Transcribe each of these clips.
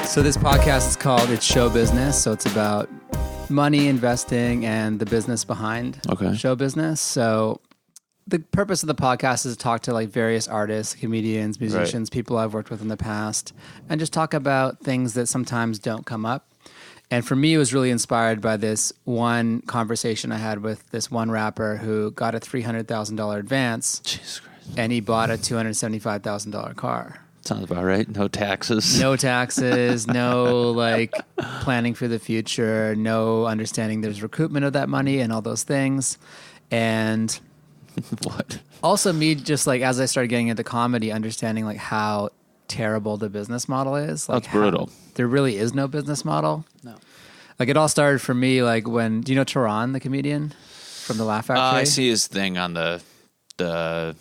So this podcast is called It's Show Business. So it's about money, investing, and the business behind show business. So the purpose of the podcast is to talk to like various artists, comedians, musicians, people I've worked with in the past, and just talk about things that sometimes don't come up. And for me, it was really inspired by this one conversation I had with this one rapper who got a $300,000 advance. Jesus Christ. And he bought a $275,000 car. Sounds about right. No taxes. No taxes, no like planning for the future, no understanding there's recoupment of that money and all those things. And what? Also me just like as I started getting into comedy, understanding like how terrible the business model is. Like that's brutal. There really is no business model. No. Like it all started for me like when, do you know Tayour, the comedian from the Laugh Factory? I see his thing on the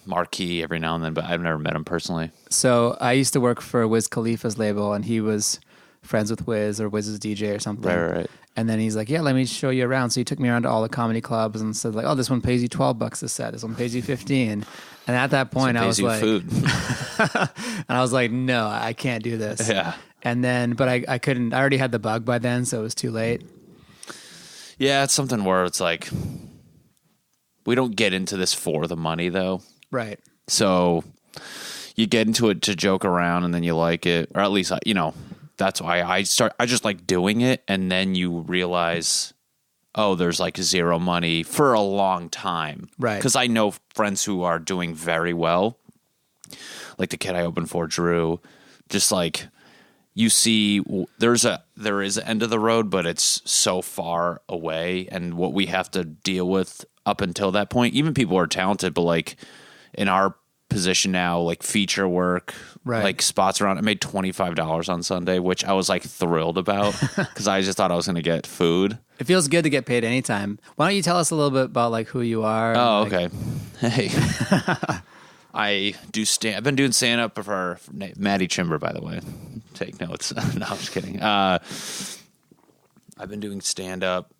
marquee every now and then, but I've never met him personally. So I used to work for Wiz Khalifa's label, and he was friends with Wiz or Wiz's DJ or something. Right. And then he's like, yeah, let me show you around. So he took me around to all the comedy clubs and said like, oh, this one pays you $12 a set. This one pays you 15. And at that point I was like, food. and I was like, no, I can't do this. Yeah. And then, but I couldn't, I already had the bug by then, so it was too late. Yeah. It's something where it's like, we don't get into this for the money though. Right. So you get into it to joke around and then you like it, or at least, you know, that's why I just like doing it. And then you realize, oh, there's like zero money for a long time. Right. Because I know friends who are doing very well. Like the kid I opened for, Drew, just like you see there is an end of the road, but it's so far away. And what we have to deal with up until that point, even people are talented, but like in our position now, like feature work, like spots around, I made $25 on Sunday, which I was like thrilled about because I just thought I was going to get food. It feels good to get paid anytime. Why don't you tell us a little bit about like who you are? Oh, like... okay. Hey, I've been doing stand up for Matty Chymbor, by the way. Take notes. No, I'm just kidding. I've been doing stand up.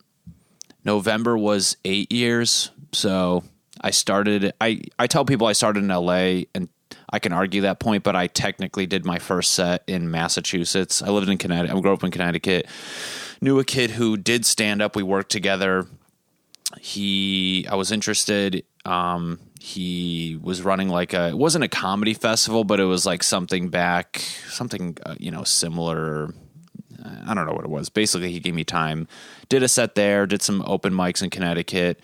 November was 8 years. So I started, I tell people I started in LA, and I can argue that point, but I technically did my first set in Massachusetts. I lived in Connecticut. I grew up in Connecticut. Knew a kid who did stand up. We worked together. I was interested. He was running like it wasn't a comedy festival, but it was like something similar. I don't know what it was. Basically, he gave me time, did a set there, did some open mics in Connecticut.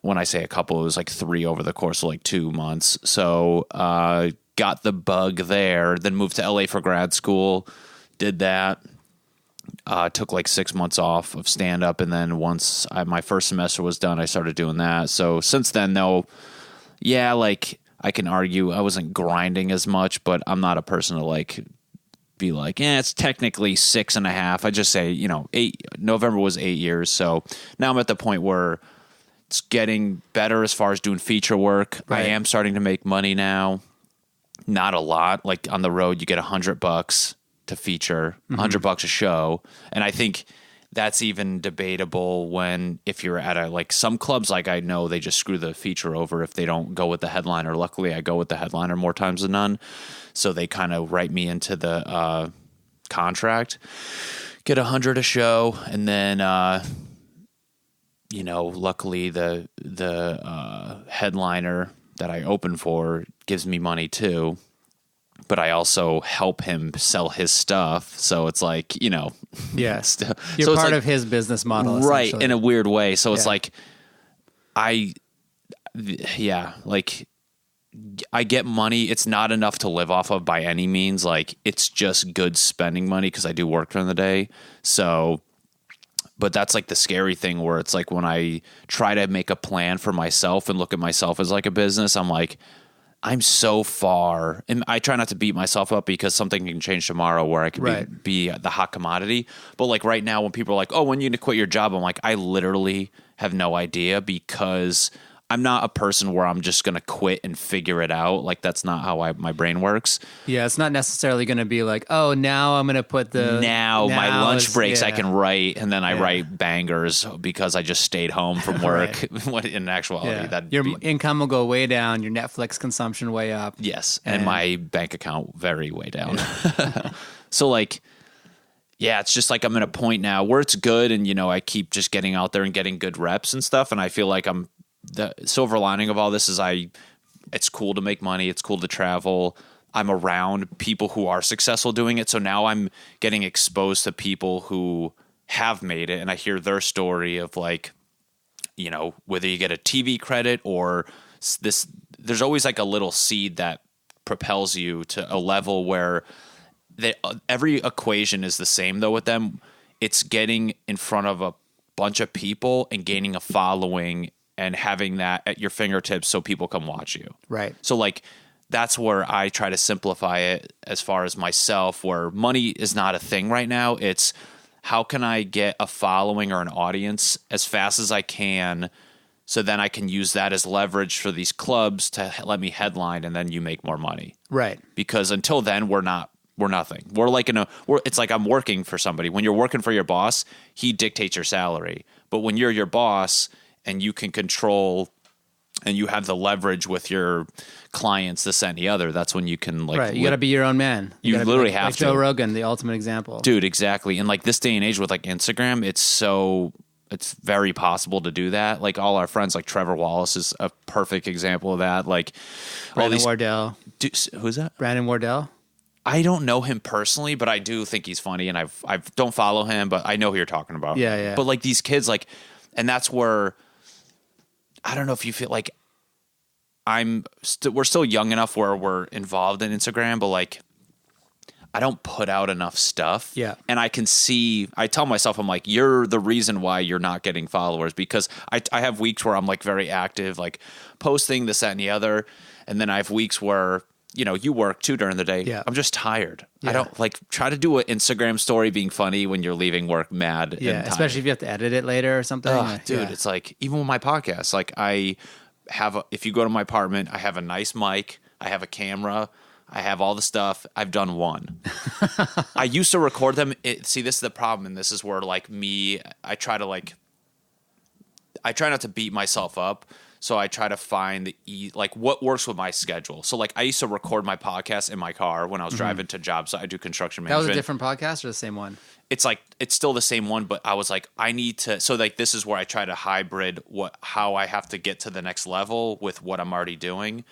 When I say a couple, it was like 3 over the course of like 2 months. So got the bug there, then moved to LA for grad school, did that. Took like 6 months off of stand-up, and then once my first semester was done, I started doing that. So since then, though, yeah, like I can argue I wasn't grinding as much, but I'm not a person to like be like, it's technically 6.5. I just say, November was 8 years. So now I'm at the point where it's getting better as far as doing feature work. Right. I am starting to make money now. Not a lot. Like on the road, you get $100 to feature, $100 a show. And I think that's even debatable if you're at like some clubs, like I know they just screw the feature over if they don't go with the headliner. Luckily, I go with the headliner more times than none. So they kind of write me into the contract, get $100 a show. And then, luckily the headliner that I open for gives me money too. But I also help him sell his stuff. So it's like, You're part of his business model. Right. In a weird way. So it's like, I get money. It's not enough to live off of by any means. Like it's just good spending money because I do work during the day. So, but that's like the scary thing where it's like when I try to make a plan for myself and look at myself as like a business, I'm like, I'm so far, and I try not to beat myself up because something can change tomorrow where I could be the hot commodity. But like right now when people are like, oh, when you need to quit your job, I'm like, I literally have no idea because I'm not a person where I'm just going to quit and figure it out. Like that's not how my brain works. Yeah, it's not necessarily going to be like, oh, now I'm going to put my lunch breaks I can write, and then I write bangers because I just stayed home from work. In actuality, your income will go way down, your Netflix consumption way up. Yes, and my bank account very way down. So like, yeah, it's just like I'm at a point now where it's good. And, I keep just getting out there and getting good reps and stuff. And I feel like the silver lining of all this is it's cool to make money. It's cool to travel. I'm around people who are successful doing it. So now I'm getting exposed to people who have made it. And I hear their story of like, whether you get a TV credit or this, there's always like a little seed that propels you to a level where every equation is the same though with them. It's getting in front of a bunch of people and gaining a following and having that at your fingertips so people come watch you. Right. So like, that's where I try to simplify it as far as myself, where money is not a thing right now. It's how can I get a following or an audience as fast as I can so then I can use that as leverage for these clubs to let me headline and then you make more money. Right. Because until then, we're nothing. We're like it's like I'm working for somebody. When you're working for your boss, he dictates your salary. But when you're your boss and you can control and you have the leverage with your clients, this, that, and the other, that's when you can like... Right, you got to be your own man. You literally have to. Joe Rogan, the ultimate example. Dude, exactly. And like this day and age with like Instagram, it's very possible to do that. Like all our friends, like Trevor Wallace is a perfect example of that. Like Brandon Wardell. Who's that? Brandon Wardell. I don't know him personally, but I do think he's funny, and I don't follow him, but I know who you're talking about. Yeah. But like these kids, like, and that's where... I don't know if you feel like we're still young enough where we're involved in Instagram, but like I don't put out enough stuff. Yeah. And I tell myself, I'm like, you're the reason why you're not getting followers, because I have weeks where I'm like very active, like posting this, that, and the other. And then I have weeks where, you work too during the day. Yeah. I'm just tired. Yeah. I don't like try to do an Instagram story being funny when you're leaving work mad. Yeah. And especially if you have to edit it later or something. Dude, It's like, even with my podcast, like if you go to my apartment, I have a nice mic, I have a camera, I have all the stuff. I've done one. I used to record them. See, this is the problem. And this is where like I try not to beat myself up. So I try to find what works with my schedule. So like I used to record my podcast in my car when I was driving to jobs. I do construction management. That was a different podcast or the same one? It's still the same one, but I was like, I need to. So like this is where I try to hybrid how I have to get to the next level with what I'm already doing.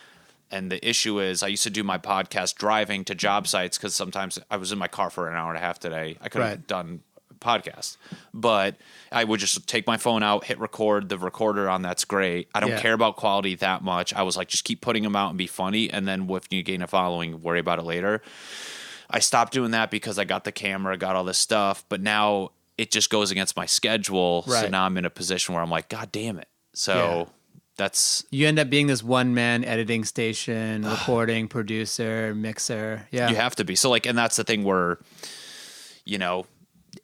And the issue is I used to do my podcast driving to job sites because sometimes I was in my car for an hour and a half today. I could have done podcast, but I would just take my phone out, hit record. The recorder on that's great. I don't care about quality that much. I was like, just keep putting them out and be funny, and then if you gain a following, worry about it later. I stopped doing that because I got the camera, got all this stuff, but now it just goes against my schedule. So now I'm in a position where I'm like, God damn it. So you end up being this one man editing station, recording, producer, mixer. Yeah, you have to be. So like, and that's the thing where,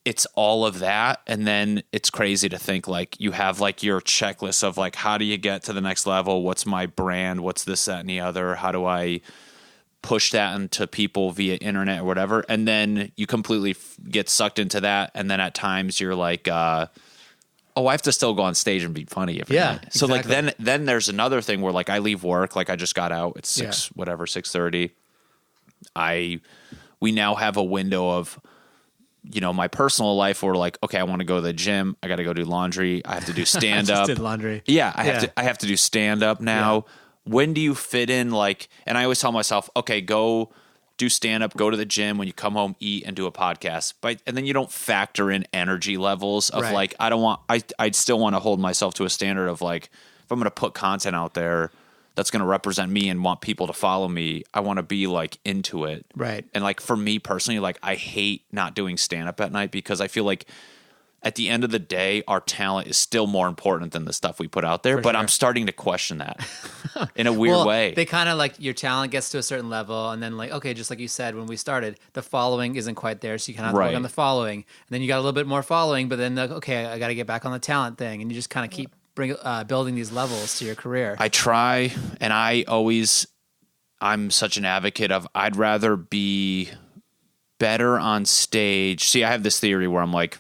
it's all of that. And then it's crazy to think like you have like your checklist of like, how do you get to the next level? What's my brand? What's this, that, and the other? How do I push that into people via internet or whatever? And then you completely get sucked into that. And then at times you're like, I have to still go on stage and be funny every night. So like then there's another thing where like I leave work, like I just got out, it's 6:30. We now have a window of, my personal life where like, okay, I want to go to the gym. I got to go do laundry. I have to do stand up. I just did laundry. Yeah. I have to do stand up now. Yeah. When do you fit in? Like, and I always tell myself, okay, go do stand up, go to the gym. When you come home, eat and do a podcast. And then you don't factor in energy levels of like, I'd still want to hold myself to a standard of like, if I'm going to put content out there that's going to represent me and want people to follow me, I want to be like into it. Right. And like for me personally, like I hate not doing stand up at night because I feel like at the end of the day, our talent is still more important than the stuff we put out there. But I'm starting to question that in a weird way. They kind of like your talent gets to a certain level and then like, okay, just like you said, when we started, the following isn't quite there. So you kind of have to work on the following. And then you got a little bit more following, but then like, okay, I got to get back on the talent thing. And you just kind of keep building these levels to your career. I try, and I'm such an advocate of I'd rather be better on stage. See, I have this theory where I'm like,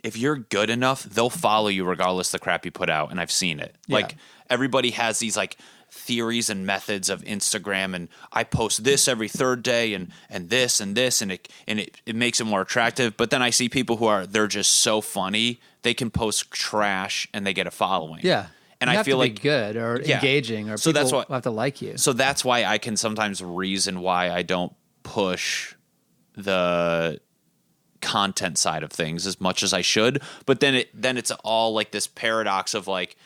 if you're good enough, they'll follow you regardless of the crap you put out. And I've seen it. Yeah. Like everybody has these like theories and methods of Instagram, and I post this every third day and this and this, and it makes it more attractive. But then I see people they're just so funny, they can post trash and they get a following. Yeah. And you I have feel to like be good or engaging, or so people that's what, have to like you. So that's why I can sometimes reason why I don't push the content side of things as much as I should. But then it's all like this paradox of like,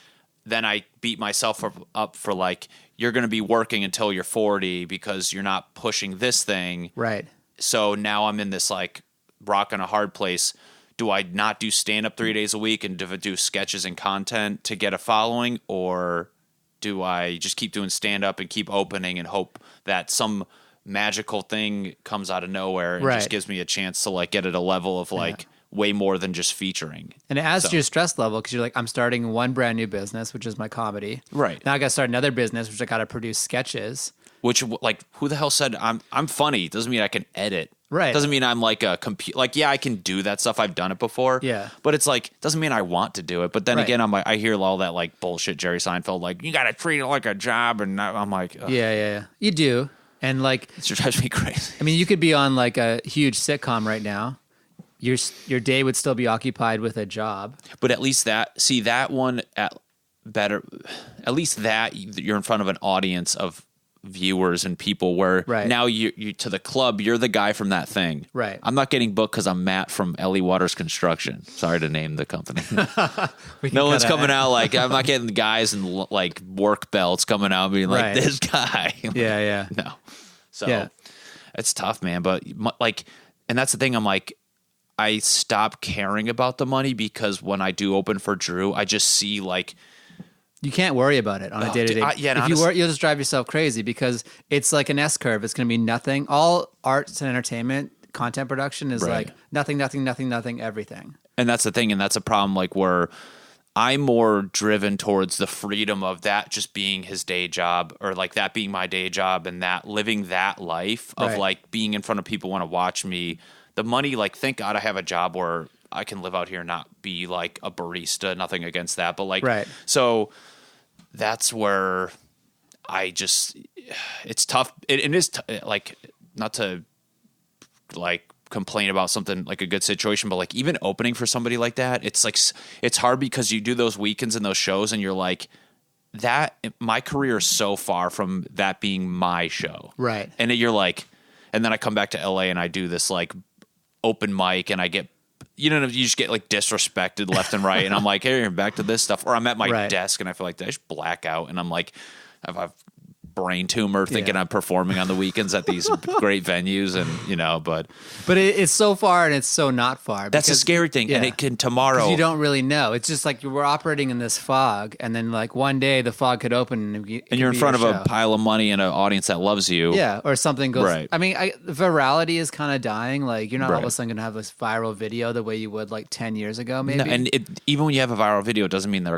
then I beat myself up for like, you're going to be working until you're 40 because you're not pushing this thing. Right. So now I'm in this like rock and a hard place. Do I not do stand-up 3 days a week and do sketches and content to get a following? Or do I just keep doing stand-up and keep opening and hope that some magical thing comes out of nowhere and just gives me a chance to like get at a level of like way more than just featuring? And it adds to your stress level because you're like, I'm starting one brand new business, which is my comedy. Right. Now I got to start another business, which I got to produce sketches. Which, like, who the hell said I'm funny? Doesn't mean I can edit. Right. Doesn't mean I'm like a computer. Like, yeah, I can do that stuff. I've done it before. Yeah. But it's like, doesn't mean I want to do it. But then again, I'm like, I hear all that like bullshit Jerry Seinfeld, like, you got to treat it like a job. And I'm like, ugh. Yeah. You do. And like, it drives me crazy. I mean, you could be on like a huge sitcom right now. Your day would still be occupied with a job. But at least that one at least that you're in front of an audience of viewers and people where now you to the club, you're the guy from that thing. Right. I'm not getting booked because I'm Matt from Ellie Waters Construction. Sorry to name the company. No one's coming out like, I'm not getting the guys in like work belts coming out being like, this guy. Yeah. No. So it's tough, man. But like, and that's the thing. I'm like, I stop caring about the money because when I do open for Drew, I just see like, you can't worry about it on a day-to-day. If you worry, you'll just drive yourself crazy because it's like an S-curve. It's going to be nothing. All arts and entertainment, content production is like nothing, everything. And that's the thing. And that's a problem like where I'm more driven towards the freedom of that just being his day job or like that being my day job and that living that life of like being in front of people who want to watch me. The money, like, thank God I have a job where I can live out here and not be like a barista, nothing against that. But like, so that's where it's tough. It is like, not to like complain about something like a good situation, but like even opening for somebody like that, it's like, it's hard because you do those weekends and those shows and you're like, that my career is so far from that being my show. Right. And you're like, and then I come back to LA and I do this like open mic and I get, you just get like disrespected left and right. And I'm like, hey, back to this stuff. Or I'm at my desk and I feel like I just black out and I'm like, I've brain tumor thinking I'm performing on the weekends at these great venues and, but it's so far and it's so not far. That's a scary thing. And it can tomorrow. You don't really know. It's just like we're operating in this fog and then like one day the fog could open and you're in front of a pile of money and an audience that loves you. Yeah. Or something goes. Right. I mean, virality is kind of dying. Like you're not all of a sudden going to have this viral video the way you would like 10 years ago, maybe. No, and even when you have a viral video, it doesn't mean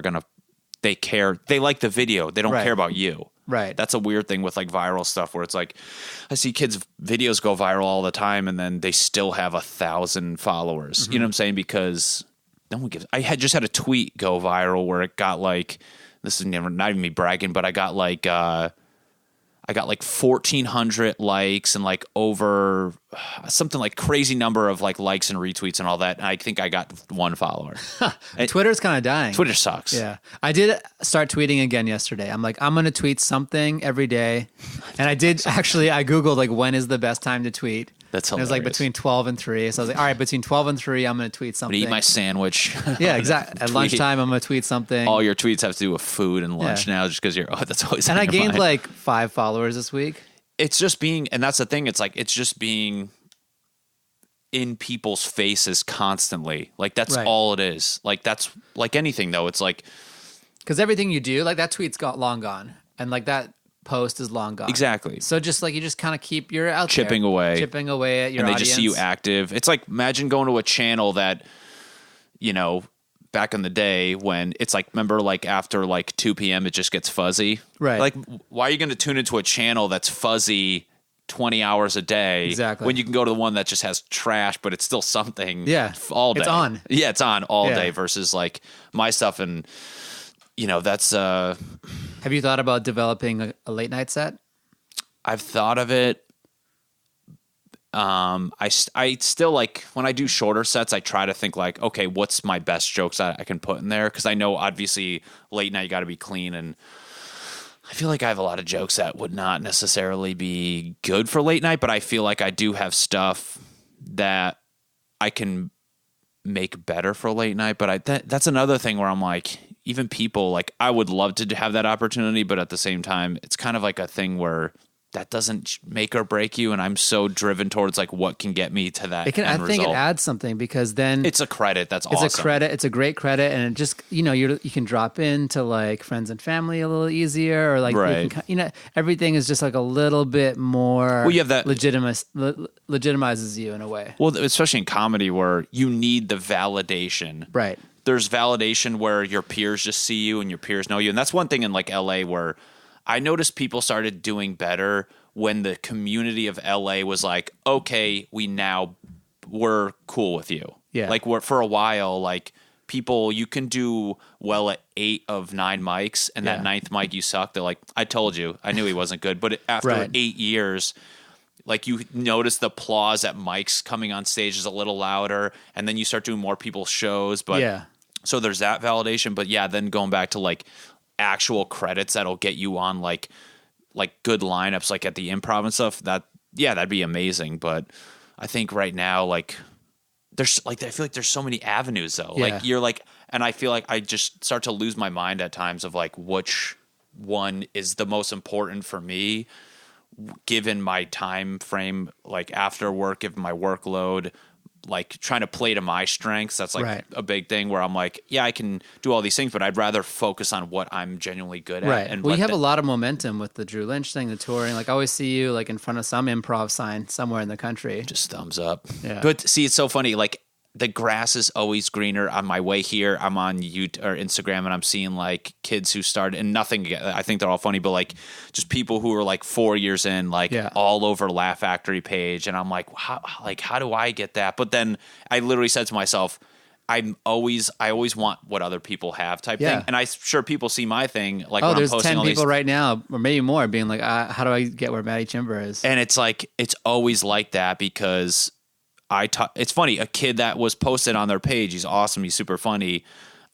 they care. They like the video. They don't care about you. Right. That's a weird thing with like viral stuff where it's like, I see kids' videos go viral all the time and then they still have 1,000 followers. Mm-hmm. You know what I'm saying? Because no one gives. I just had a tweet go viral where it got like, this is not even me bragging, but I got like 1,400 likes and like over something like crazy number of like likes and retweets and all that. And I think I got one follower. Twitter's kind of dying. Twitter sucks. Yeah. I did start tweeting again yesterday. I'm like, I'm going to tweet something every day. And I did actually, I Googled like, when is the best time to tweet? That's hilarious. It was like between 12 and 3. So I was like, all right, between 12 and 3, I'm going to tweet something. I'm going to eat my sandwich. Yeah, exactly. At lunchtime, I'm going to tweet something. All your tweets have to do with food and lunch now just because that's always and I gained mind. like 5 followers this week. It's just being, and that's the thing. It's like, it's just being in people's faces constantly. Like that's all it is. Like that's like anything though. It's like, because everything you do, like that tweet's long gone. And like that post is long gone. Exactly. So just like you just kind of keep your out chipping away at your and audience. And they just see you active. It's like, imagine going to a channel that, back in the day when it's like, remember like after like 2 p.m. it just gets fuzzy. Right. Like why are you going to tune into a channel that's fuzzy 20 hours a day when you can go to the one that just has trash, but it's still something all day. It's on. Yeah, it's on all day versus like my stuff. And, that's Have you thought about developing a late night set? I've thought of it. I still like when I do shorter sets, I try to think like, okay, what's my best jokes that I can put in there? Because I know obviously late night you got to be clean, and I feel like I have a lot of jokes that would not necessarily be good for late night, but I feel like I do have stuff that I can make better for late night. But that's another thing where I'm like, even people like I would love to have that opportunity, but at the same time, it's kind of like a thing where that doesn't make or break you, and I'm so driven towards like what can get me to that. I think it adds something because then it's a credit. That's awesome. It's a credit. It's a great credit, and it just you can drop into like friends and family a little easier, or like right. Everything is just like a little bit more. Well, you have that legitimizes you in a way. Well, especially in comedy where you need the validation. Right. There's validation where your peers just see you and your peers know you, and that's one thing in like LA where I noticed people started doing better when the community of LA was like, okay, we're cool with you. Yeah. Like for a while, like people, you can do well at 8 of 9 mics, and that 9th mic you suck. They're like, I told you, I knew he wasn't good. But after 8 years, like you notice the applause at mics coming on stage is a little louder, and then you start doing more people's shows. But so there's that validation. But then going back to like actual credits that'll get you on like good lineups like at the Improv and stuff, that'd be amazing. But I think right now like there's like I feel like there's so many avenues though. Like you're like, and I feel like I just start to lose my mind at times of like which one is the most important for me given my time frame, like after work, given my workload, like trying to play to my strengths. That's like a big thing where I'm like, I can do all these things, but I'd rather focus on what I'm genuinely good at. Right. And you have a lot of momentum with the Drew Lynch thing, the touring. Like I always see you like in front of some improv sign somewhere in the country. Just thumbs up. Yeah. But see, it's so funny. Like the grass is always greener. On my way here, I'm on YouTube or Instagram, and I'm seeing like kids who started, and nothing. I think they're all funny, but like just people who are like 4 years in, like all over Laugh Factory page, and I'm like, how do I get that? But then I literally said to myself, I always want what other people have type thing, and I'm sure people see my thing. Like, when there's I'm posting 10 people right now, or maybe more, being like, how do I get where Matty Chymbor is? And it's like it's always like that because. It's funny, a kid that was posted on their page, he's awesome, he's super funny.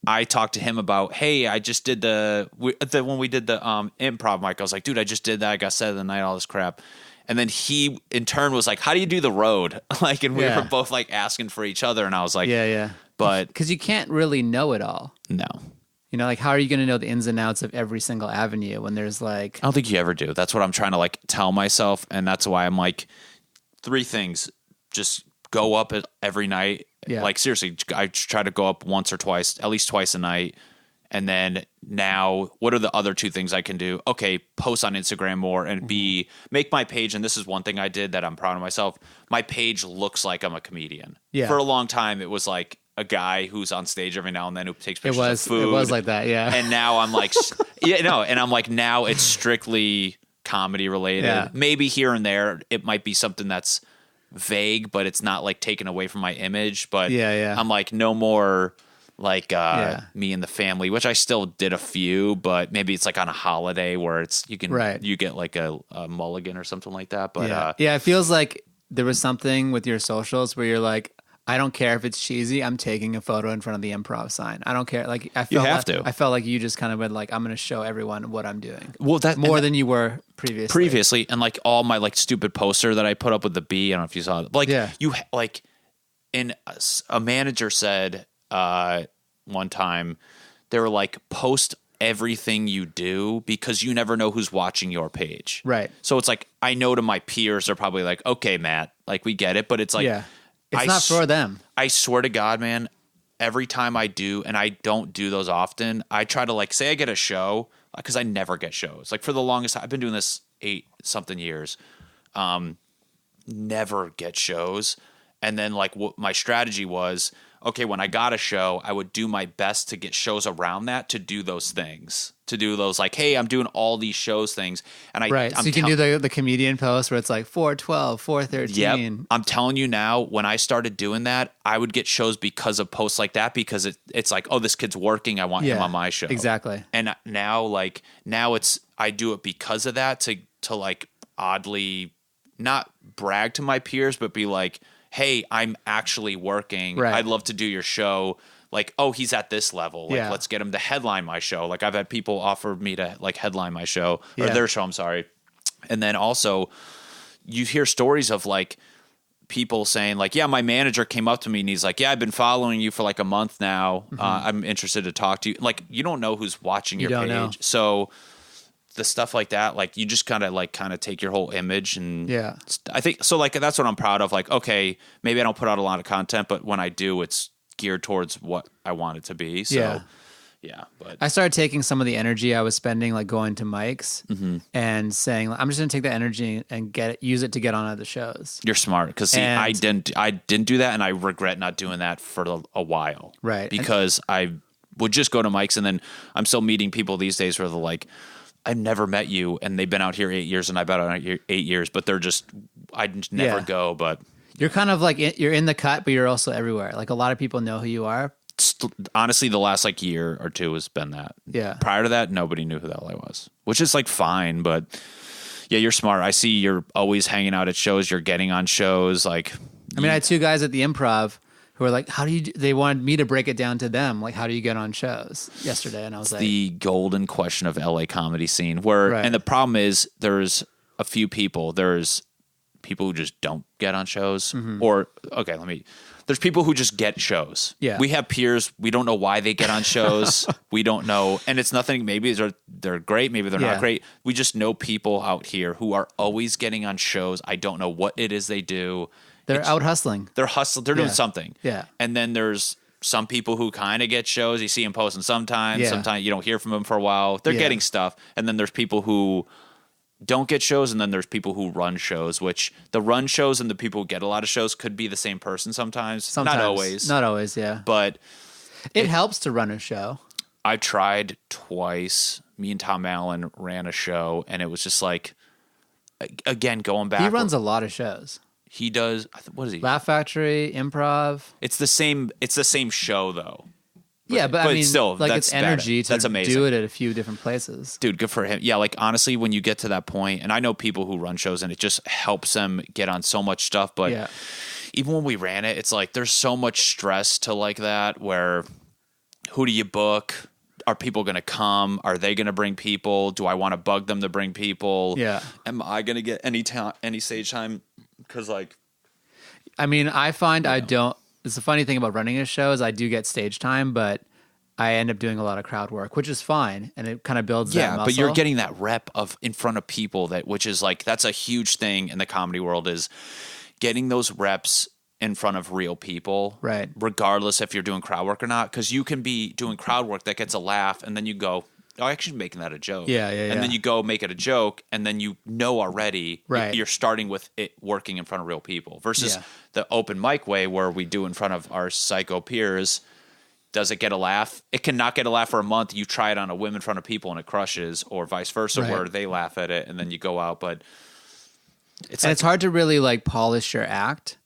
I talked to him about, hey, I just did when we did the improv mic, I was like, dude, I just did that, I got set of the night, all this crap. And then he in turn was like, how do you do the road? Like, and we were both like asking for each other, and I was like, but because you can't really know it all. No. Like, how are you going to know the ins and outs of every single avenue when there's like... I don't think you ever do. That's what I'm trying to like tell myself, and that's why I'm like, 3 things, just go up every night. Like seriously, I try to go up once or twice, at least twice a night. And then now, what are the other 2 things I can do? Okay, post on Instagram more, and B, make my page. And this is one thing I did that I'm proud of myself. My page looks like I'm a comedian. Yeah. For a long time, it was like a guy who's on stage every now and then who takes pictures of food. It was like that, yeah. And now I'm like, and I'm like, now it's strictly comedy related. Yeah. Maybe here and there, it might be something that's vague, but it's not like taken away from my image. But I'm like, no more like me and the family, which I still did a few, but maybe it's like on a holiday where it's you get like a mulligan or something like that. But it feels like there was something with your socials where you're like, I don't care if it's cheesy, I'm taking a photo in front of the improv sign. I don't care. Like I felt like you just kind of went like, I'm going to show everyone what I'm doing. Well, that more than you were previously. And like all my like stupid poster that I put up with the B, I don't know if you saw it. Like you like, and a manager said one time, they were like, post everything you do because you never know who's watching your page. Right. So it's like, I know to my peers, they're probably like, okay, Matt, like we get it, but it's like, it's not for them. I swear to God, man, every time I do, and I don't do those often, I try to like, say I get a show, because I never get shows. Like for the longest time, I've been doing this 8-something years, never get shows. And then like what my strategy was, okay, when I got a show, I would do my best to get shows around that, to do those things, to do those like, hey, I'm doing all these shows things. And so you can do the comedian post where it's like 412, 413. Yep. I'm telling you now, when I started doing that, I would get shows because of posts like that, because it's like, oh, this kid's working. I want him on my show. Exactly. And now I do it because of that, to like oddly not brag to my peers, but be like, hey, I'm actually working. Right. I'd love to do your show. Like, oh, he's at this level. Like, let's get him to headline my show. Like, I've had people offer me to like headline my show or their show. I'm sorry. And then also you hear stories of like people saying like, yeah, my manager came up to me and he's like, yeah, I've been following you for like a month now. I'm interested to talk to you. Like, you don't know who's watching your page. Know. So the stuff like that, like you just kind of take your whole image. And I think so, like, that's what I'm proud of. Like, okay, maybe I don't put out a lot of content, but when I do, it's geared towards what I want it to be. So but I started taking some of the energy I was spending, like going to mics and saying, I'm just going to take that energy and use it to get on other shows. You're smart. Cause see, I didn't do that. And I regret not doing that for a while. Right. Because I would just go to mics, and then I'm still meeting people these days where they're like, I've never met you, and they've been out here 8 years and I've been out here 8 years, but they're just, I never go, but you're kind of like, you're in the cut, but you're also everywhere. Like a lot of people know who you are. Honestly, the last like year or two has been that. Yeah. Prior to that, nobody knew who the hell I was, which is like fine. But yeah, you're smart. I see you're always hanging out at shows. You're getting on shows. Like, I mean, I had two guys at the Improv who were like, how do you, they wanted me to break it down to them. Like, how do you get on shows yesterday? And I was like, the golden question of LA comedy scene where, and the problem is there's a few people, there's people who just don't get on shows or, there's people who just get shows. Yeah. We have peers. We don't know why they get on shows. We don't know. And it's nothing. Maybe they're great. Maybe they're not great. We just know people out here who are always getting on shows. I don't know what it is they do. They're out hustling. They're hustling. They're doing something. Yeah. And then there's some people who kind of get shows. You see them posting sometimes. Sometimes you don't hear from them for a while. They're getting stuff. And then there's people who don't get shows, and then there's people who run shows, which the run shows and the people who get a lot of shows could be the same person sometimes. Not always. Not always, yeah. But it helps to run a show. I tried twice. Me and Tom Allen ran a show, and it was just like, again, going back. He runs a lot of shows. He does. What is he? Laugh Factory, Improv. It's the same show, though. But I mean, still, like it's energy to do it at a few different places. Dude, good for him. Yeah, like honestly, when you get to that point, and I know people who run shows and it just helps them get on so much stuff, but even when we ran it, it's like there's so much stress to like that where who do you book? Are people going to come? Are they going to bring people? Do I want to bug them to bring people? Yeah. Am I going to get any stage time? Because like, I mean, I find I don't. It's the funny thing about running a show is I do get stage time, but I end up doing a lot of crowd work, which is fine, and it kind of builds that muscle. But you're getting that rep of in front of people which is like that's a huge thing in the comedy world is getting those reps in front of real people, right? Regardless if you're doing crowd work or not, because you can be doing crowd work that gets a laugh, and then you go, "Oh, I'm actually making that a joke." And then you go make it a joke, and then you know already you're starting with it working in front of real people versus the open mic way where we do in front of our psycho peers. Does it get a laugh? It can not get a laugh for a month. You try it on a whim in front of people and it crushes, or vice versa, where they laugh at it and then you go out. But it's hard to really like polish your act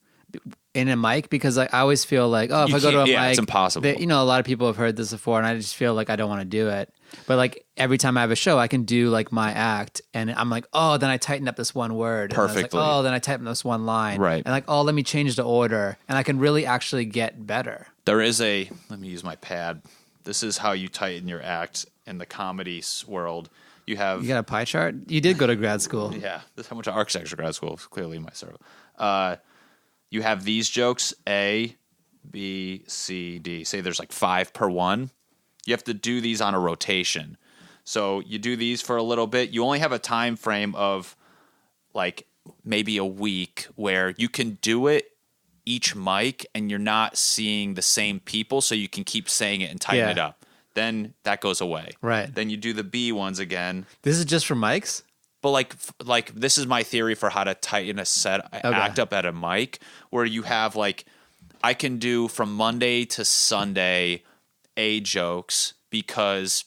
in a mic because I always feel like, if I go to a mic, it's impossible. A lot of people have heard this before, and I just feel like I don't want to do it. But like every time I have a show, I can do like my act, and I'm like, then I tighten up this one word. Perfectly. And then I tighten this one line. Right. And like, let me change the order, and I can really actually get better. There is let me use my pad. This is how you tighten your act in the comedy world. You got a pie chart? You did go to grad school. Yeah. I went to architecture grad school, clearly my circle. You have these jokes, A, B, C, D. Say there's like 5 per one. You have to do these on a rotation. So you do these for a little bit. You only have a time frame of like maybe a week where you can do it each mic and you're not seeing the same people, so you can keep saying it and tighten it up. Then that goes away. Right. Then you do the B ones again. This is just for mics? But like this is my theory for how to tighten a act up at a mic, where you have like I can do from Monday to Sunday A jokes because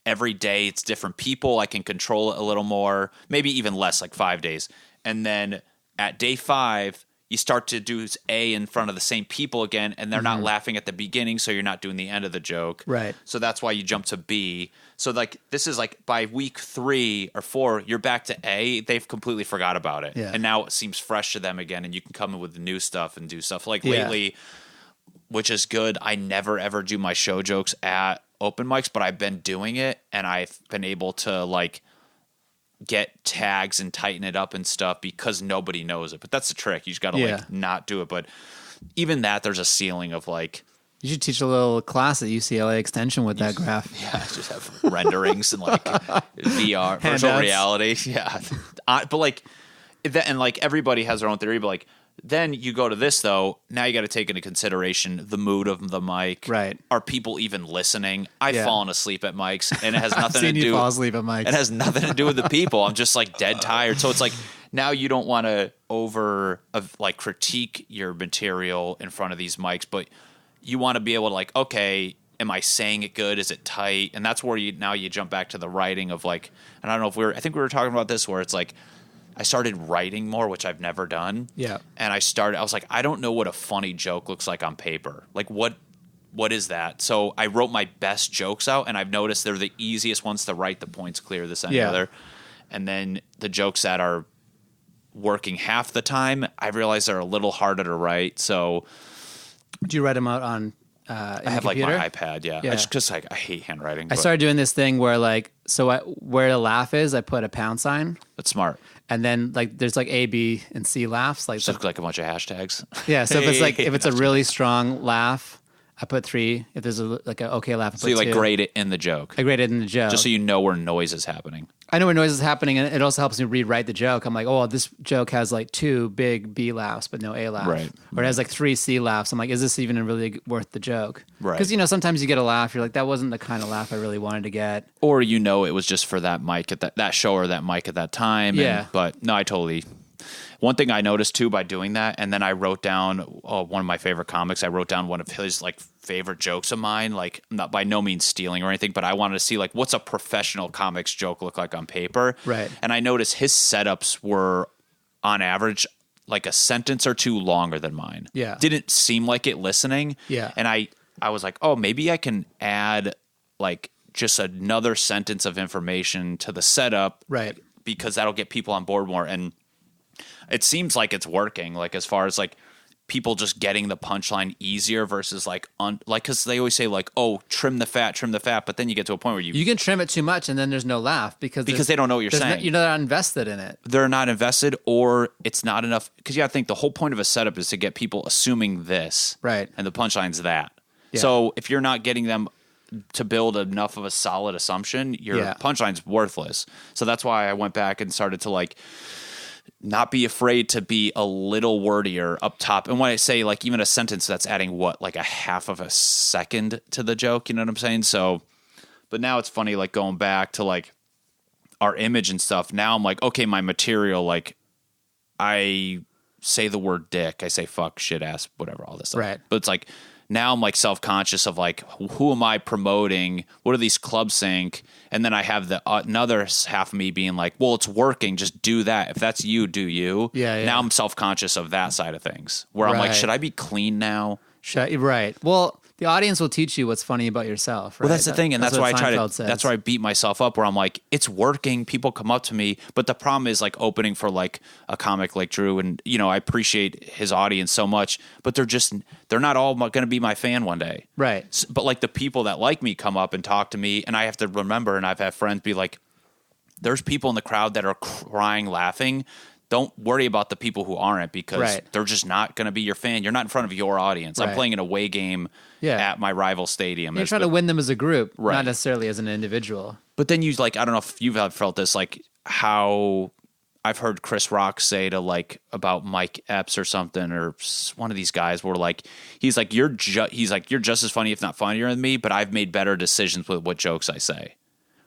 every day it's different people. I can control it a little more, maybe even less, like 5 days. And then at day 5, you start to do A in front of the same people again, and they're not laughing at the beginning, so you're not doing the end of the joke. Right. So that's why you jump to B. So like this is like by week 3 or 4, you're back to A. They've completely forgot about it. Yeah. And now it seems fresh to them again, and you can come in with the new stuff and do stuff. Like lately, which is good, I never ever do my show jokes at open mics, but I've been doing it, and I've been able to like get tags and tighten it up and stuff because nobody knows it. But that's the trick. You just got to like not do it. But even that, there's a ceiling of like, you should teach a little class at UCLA Extension with that graph. Yeah, just have renderings and like VR, virtual reality. Yeah. But like, and like everybody has their own theory, but like, then you go to this though. Now you got to take into consideration the mood of the mic. Right? Are people even listening? I've fallen asleep at mics, and it has nothing to do. You fall asleep at mics. It has nothing to do with the people. I'm just like dead tired. So it's like now you don't want to like critique your material in front of these mics, but you want to be able to like, okay, am I saying it good? Is it tight? And that's where you jump back to the writing of like, and I don't know if I think we were talking about this where it's like, I started writing more, which I've never done. Yeah. And I was like, I don't know what a funny joke looks like on paper. Like what is that? So I wrote my best jokes out, and I've noticed they're the easiest ones to write, the points clear, this and the other. And then the jokes that are working half the time, I realize they're a little harder to write. So do you write them out on I have computer? Like my iPad, yeah. It's just like I hate handwriting. I started doing this thing where like, where the laugh is, I put a pound sign. That's smart. And then like there's like A, B, and C laughs. Like just like a bunch of hashtags. Yeah. So if it's a really strong laugh, I put 3. If there's like an okay laugh, I put 2. So you like grade it in the joke. I grade it in the joke. Just so you know where noise is happening. I know where noise is happening, and it also helps me rewrite the joke. I'm like, oh, this joke has like 2 big B laughs, but no A laugh. Right. Or it has like 3 C laughs. I'm like, is this even really worth the joke? Right. Because, sometimes you get a laugh, you're like, that wasn't the kind of laugh I really wanted to get. Or it was just for that mic at that show or that mic at that time. Yeah. But no, I totally... One thing I noticed too by doing that, and then I wrote down one of my favorite comics. I wrote down one of his like favorite jokes of mine. Like, I'm not by no means stealing or anything, but I wanted to see like what's a professional comics joke look like on paper. Right. And I noticed his setups were on average like a sentence or 2 longer than mine. Yeah. Didn't seem like it listening. Yeah. And I was like, oh, maybe I can add like just another sentence of information to the setup. Right. Because that'll get people on board more. And it seems like it's working, like as far as like people just getting the punchline easier versus like because they always say like, oh, trim the fat, but then you get to a point where you can trim it too much and then there's no laugh because they don't know what you're saying. You're not invested in it. They're not invested, or it's not enough, because you got to think the whole point of a setup is to get people assuming this, right? And the punchline's that. Yeah. So if you're not getting them to build enough of a solid assumption, your punchline's worthless. So that's why I went back and started to like not be afraid to be a little wordier up top. And when I say like even a sentence that's adding like a half of a second to the joke, you know what I'm saying? So, but now it's funny, like going back to like our image and stuff. Now I'm like, okay, my material, like I say the word dick, I say fuck, shit, ass, whatever, all this stuff. Right. But it's like, now I'm like self-conscious of like, who am I promoting? What do these clubs think? And then I have the another half of me being like, well, it's working. Just do that. If that's you, do you. Yeah. Now I'm self-conscious of that side of things where I'm like, should I be clean now? Right. Well, the audience will teach you what's funny about yourself. Right? Well, that's the thing. And that's why says. That's why I beat myself up where I'm like, it's working. People come up to me. But the problem is like opening for like a comic like Drew. And, I appreciate his audience so much, but they're not all going to be my fan one day. Right. But like the people that like me come up and talk to me, and I have to remember, and I've had friends be like, there's people in the crowd that are crying, laughing. Don't worry about the people who aren't, because they're just not going to be your fan. You're not in front of your audience. I'm playing an away game at my rival stadium. You're trying to win them as a group, not necessarily as an individual. But then you like, I don't know if you've felt this, like how I've heard Chris Rock say to like about Mike Epps or something, or one of these guys where like, he's like, you're just as funny, if not funnier than me, but I've made better decisions with what jokes I say.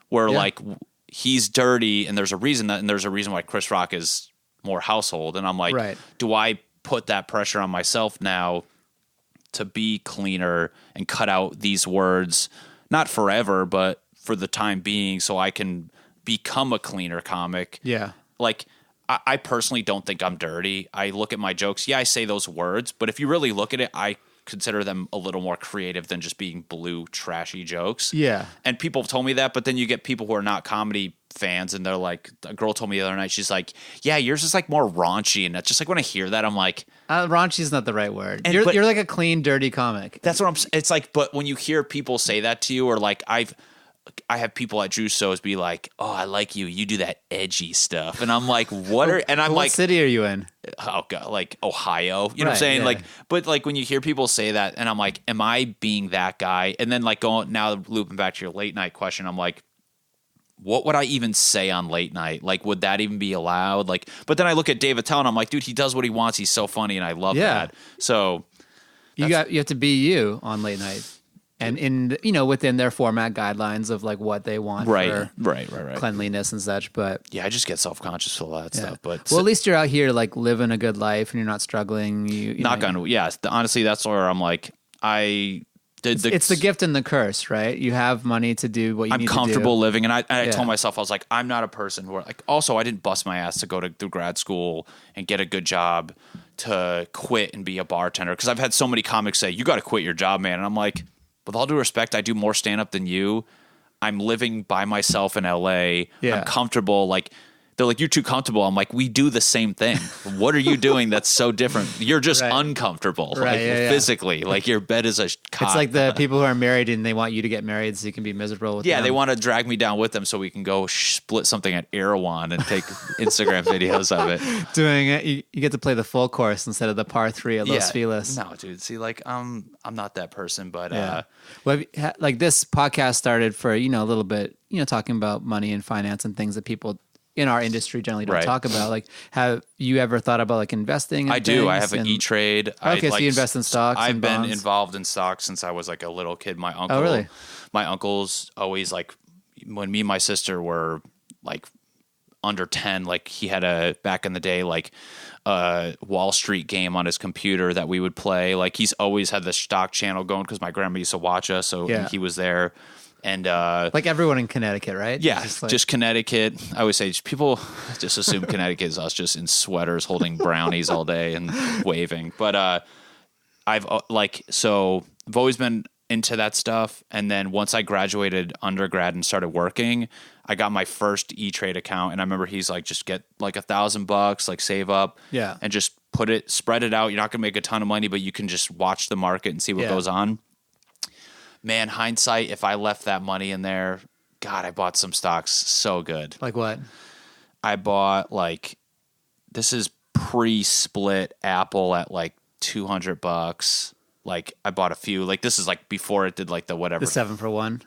Where like he's dirty, and there's a reason why Chris Rock is more household, and I'm like, do I put that pressure on myself now to be cleaner and cut out these words, not forever, but for the time being, so I can become a cleaner comic. Yeah. Like, I personally don't think I'm dirty. I look at my jokes. Yeah, I say those words, but if you really look at it, I consider them a little more creative than just being blue, trashy jokes. Yeah. And people have told me that, but then you get people who are not comedy fans, and they're like, a girl told me the other night, she's like, yeah, yours is like more raunchy. And it's just like, when I hear that, I'm like, raunchy is not the right word. You're like a clean, dirty comic. That's what I'm saying. It's like, but when you hear people say that to you, or like I have people at juice shows be like, oh, I like you. You do that edgy stuff. And I'm like, what are, and I'm what like, city are you in? Oh God, like Ohio, you know what I'm saying? Yeah. Like, but like when you hear people say that, and I'm like, am I being that guy? And then like going, now looping back to your late night question, I'm like, what would I even say on late night? Like, would that even be allowed? Like, but then I look at Dave Attell and I'm like, dude, he does what he wants. He's so funny. And I love that. So you have to be you on late night. And within their format guidelines of like what they want for cleanliness and such. But yeah, I just get self-conscious for all that stuff. But at least you're out here like living a good life and you're not struggling. Honestly, that's where I'm like, it's the gift and the curse, right? You have money to do what you need to do. I'm comfortable living. And I told myself, I was like, I'm not a person who like, also I didn't bust my ass to go through grad school and get a good job to quit and be a bartender. Cause I've had so many comics say, you got to quit your job, man. And I'm like, with all due respect, I do more stand-up than you. I'm living by myself in LA. Yeah. I'm comfortable. Like, they're like, you're too comfortable. I'm like, we do the same thing. What are you doing that's so different? You're just uncomfortable, physically. Like, your bed is a cot. It's like the people who are married and they want you to get married so you can be miserable with them. Yeah, they want to drag me down with them so we can go split something at Erewhon and take Instagram videos of it. Doing it, you get to play the full course instead of the par 3 at Los Feliz. No, dude. See, like, I'm not that person, but well, like this podcast started for a little bit, talking about money and finance and things that people in our industry generally don't talk about. Like, have you ever thought about like investing? I do. I have an E-Trade. Okay, so you invest in stocks. I've been involved in stocks since I was like a little kid. My uncle. Oh, really? My uncle's always like, when me and my sister were like under 10, like he had back in the day, like a Wall Street game on his computer that we would play. Like, he's always had the stock channel going because my grandma used to watch us, so he was there. And like everyone in Connecticut, right? Yeah, just Connecticut. I always say people just assume Connecticut is us just in sweaters holding brownies all day and waving. But I've always been into that stuff. And then once I graduated undergrad and started working, I got my first E-Trade account. And I remember he's like, just get like $1,000, like save up, and just spread it out. You're not gonna make a ton of money, but you can just watch the market and see what goes on. Man, hindsight, if I left that money in there, God, I bought some stocks so good. Like what? I bought this is pre-split Apple at like $200. Like, I bought a few. Like, this is like before it did like the whatever. The 7 for 1.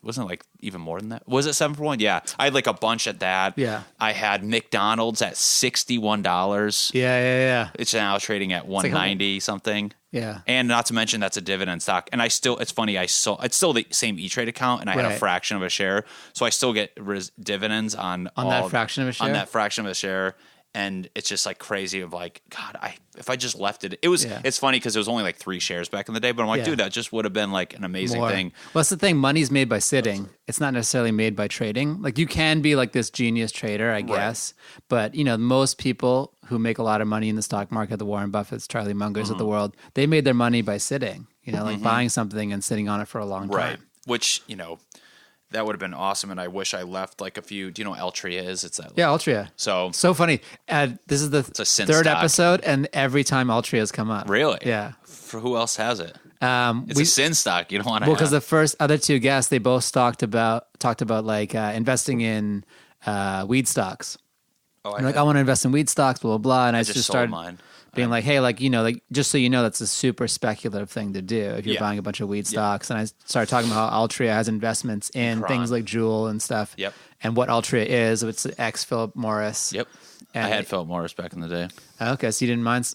Wasn't it like even more than that? Was it 7 for 1? Yeah. I had like a bunch at that. Yeah. I had McDonald's at $61. Yeah. It's now trading at $190 something. Yeah. And not to mention that's a dividend stock. And it's funny, it's still the same E-Trade account, and I had a fraction of a share. So I still get dividends on that fraction of a share? On that fraction of a share. And it's just like crazy of like, God, if I just left it, it's funny because it was only like 3 shares back in the day, but I'm like, dude, that just would have been like an amazing thing. Well, that's the thing. Money's made by sitting. It's not necessarily made by trading. Like, you can be like this genius trader, I guess. But, most people who make a lot of money in the stock market, the Warren Buffetts, Charlie Mungers of the world, they made their money by sitting, like buying something and sitting on it for a long time. Right. Which, that would have been awesome, and I wish I left like a few. Do you know what Altria is? It's that. Yeah, Altria. So funny. This is the third episode, and every time Altria has come up. Really? Yeah. For who else has it? It's a sin stock. You don't want to. Well, because the first other 2 guests, they both talked about like investing in weed stocks. Oh, I want to invest in weed stocks, blah blah blah, and I just started mine. Being like, hey, like, just so you know, that's a super speculative thing to do if you're buying a bunch of weed stocks. And I started talking about how Altria has investments in things like Juul and stuff. Yep. And what Altria is, it's ex Philip Morris. Yep. And I had Philip Morris back in the day. Okay, so you didn't mind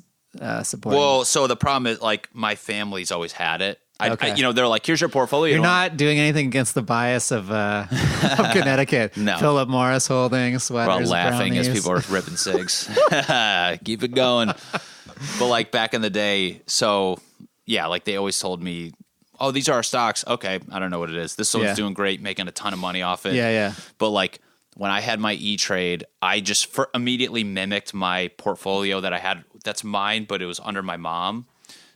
supporting. Well, so the problem is, like, my family's always had it. They're like, here's your portfolio. You're not doing anything against the bias of Connecticut. No. Philip Morris holding sweaters. We're all laughing brownies. as people are ripping cigs. Keep it going. But like back in the day, so yeah, like they always told me, oh, these are our stocks. Okay, I don't know what it is. This one's doing great, making a ton of money off it. Yeah. But like when I had my E-Trade, I just immediately mimicked my portfolio that I had. That's mine, but it was under my mom.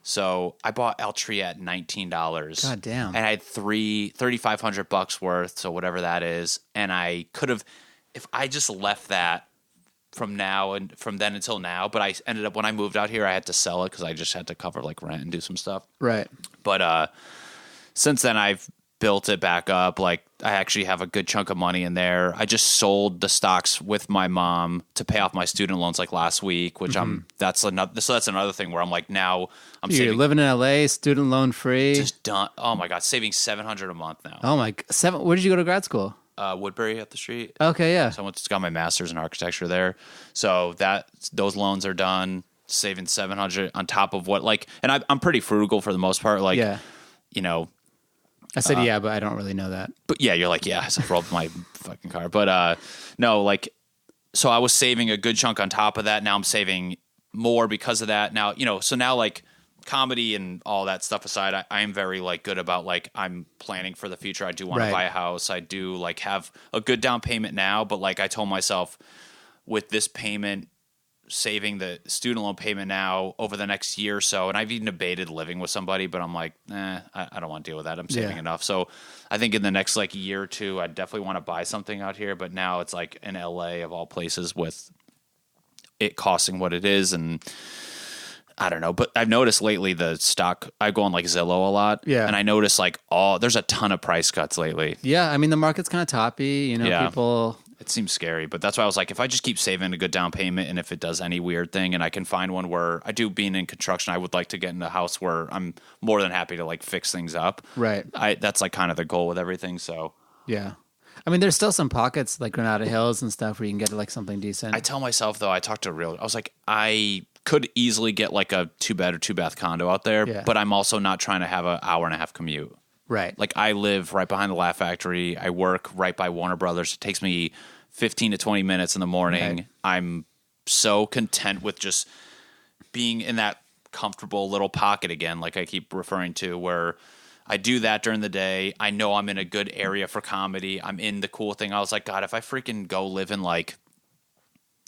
So I bought Altria at $19. God damn. And I had $3,500 worth, so whatever that is. And I could have, if I just left that from now and from then until now, but I ended up, when I moved out here, I had to sell it because I just had to cover like rent and do some stuff. Right. But since then I've built it back up. Like I actually have a good chunk of money in there. I just sold the stocks with my mom to pay off my student loans like last week, which that's another thing where I'm like, now You're living in LA, student loan free. Just done. Oh my God. Saving $700 a month now. Oh my, where did you go to grad school? Woodbury up the street. Okay. Yeah. So I got my master's in architecture there. So those loans are done, saving $700 on top of what, like, and I'm pretty frugal for the most part. Like, you know, I said, but I don't really know that. But yeah, you're like, I rolled my fucking car. But no, like, so I was saving a good chunk on top of that. Now I'm saving more because of that. Now, you know, so now like comedy and all that stuff aside, I am very like good about like, I'm planning for the future. I do want to buy a house. I do like have a good down payment now. But like I told myself with this payment, saving the student loan payment now over the next year or so, and I've even debated living with somebody, but I'm like, I don't want to deal with that. I'm saving enough. So I think in the next like year or two, I definitely want to buy something out here. But now it's like in LA of all places with it costing what it is. And I don't know, but I've noticed lately the stock, I go on like Zillow a lot. Yeah. And I notice like there's a ton of price cuts lately. Yeah. I mean, the market's kind of toppy, you know, people. It seems scary, but that's why I was like, if I just keep saving a good down payment, and if it does any weird thing, and I can find one where I do being in construction, I would like to get in a house where I'm more than happy to like fix things up. Right. That's like kind of the goal with everything. So yeah, I mean, there's still some pockets like Granada Hills and stuff where you can get like something decent. I tell myself though, I was like, I could easily get like a 2-bed or 2-bath condo out there, but I'm also not trying to have an hour and a half commute. Right. Like I live right behind the Laugh Factory. I work right by Warner Brothers. It takes me 15 to 20 minutes in the morning. Right. I'm so content with just being in that comfortable little pocket again, like I keep referring to, where I do that during the day. I know I'm in a good area for comedy. I'm in the cool thing. I was like, God, if I freaking go live in like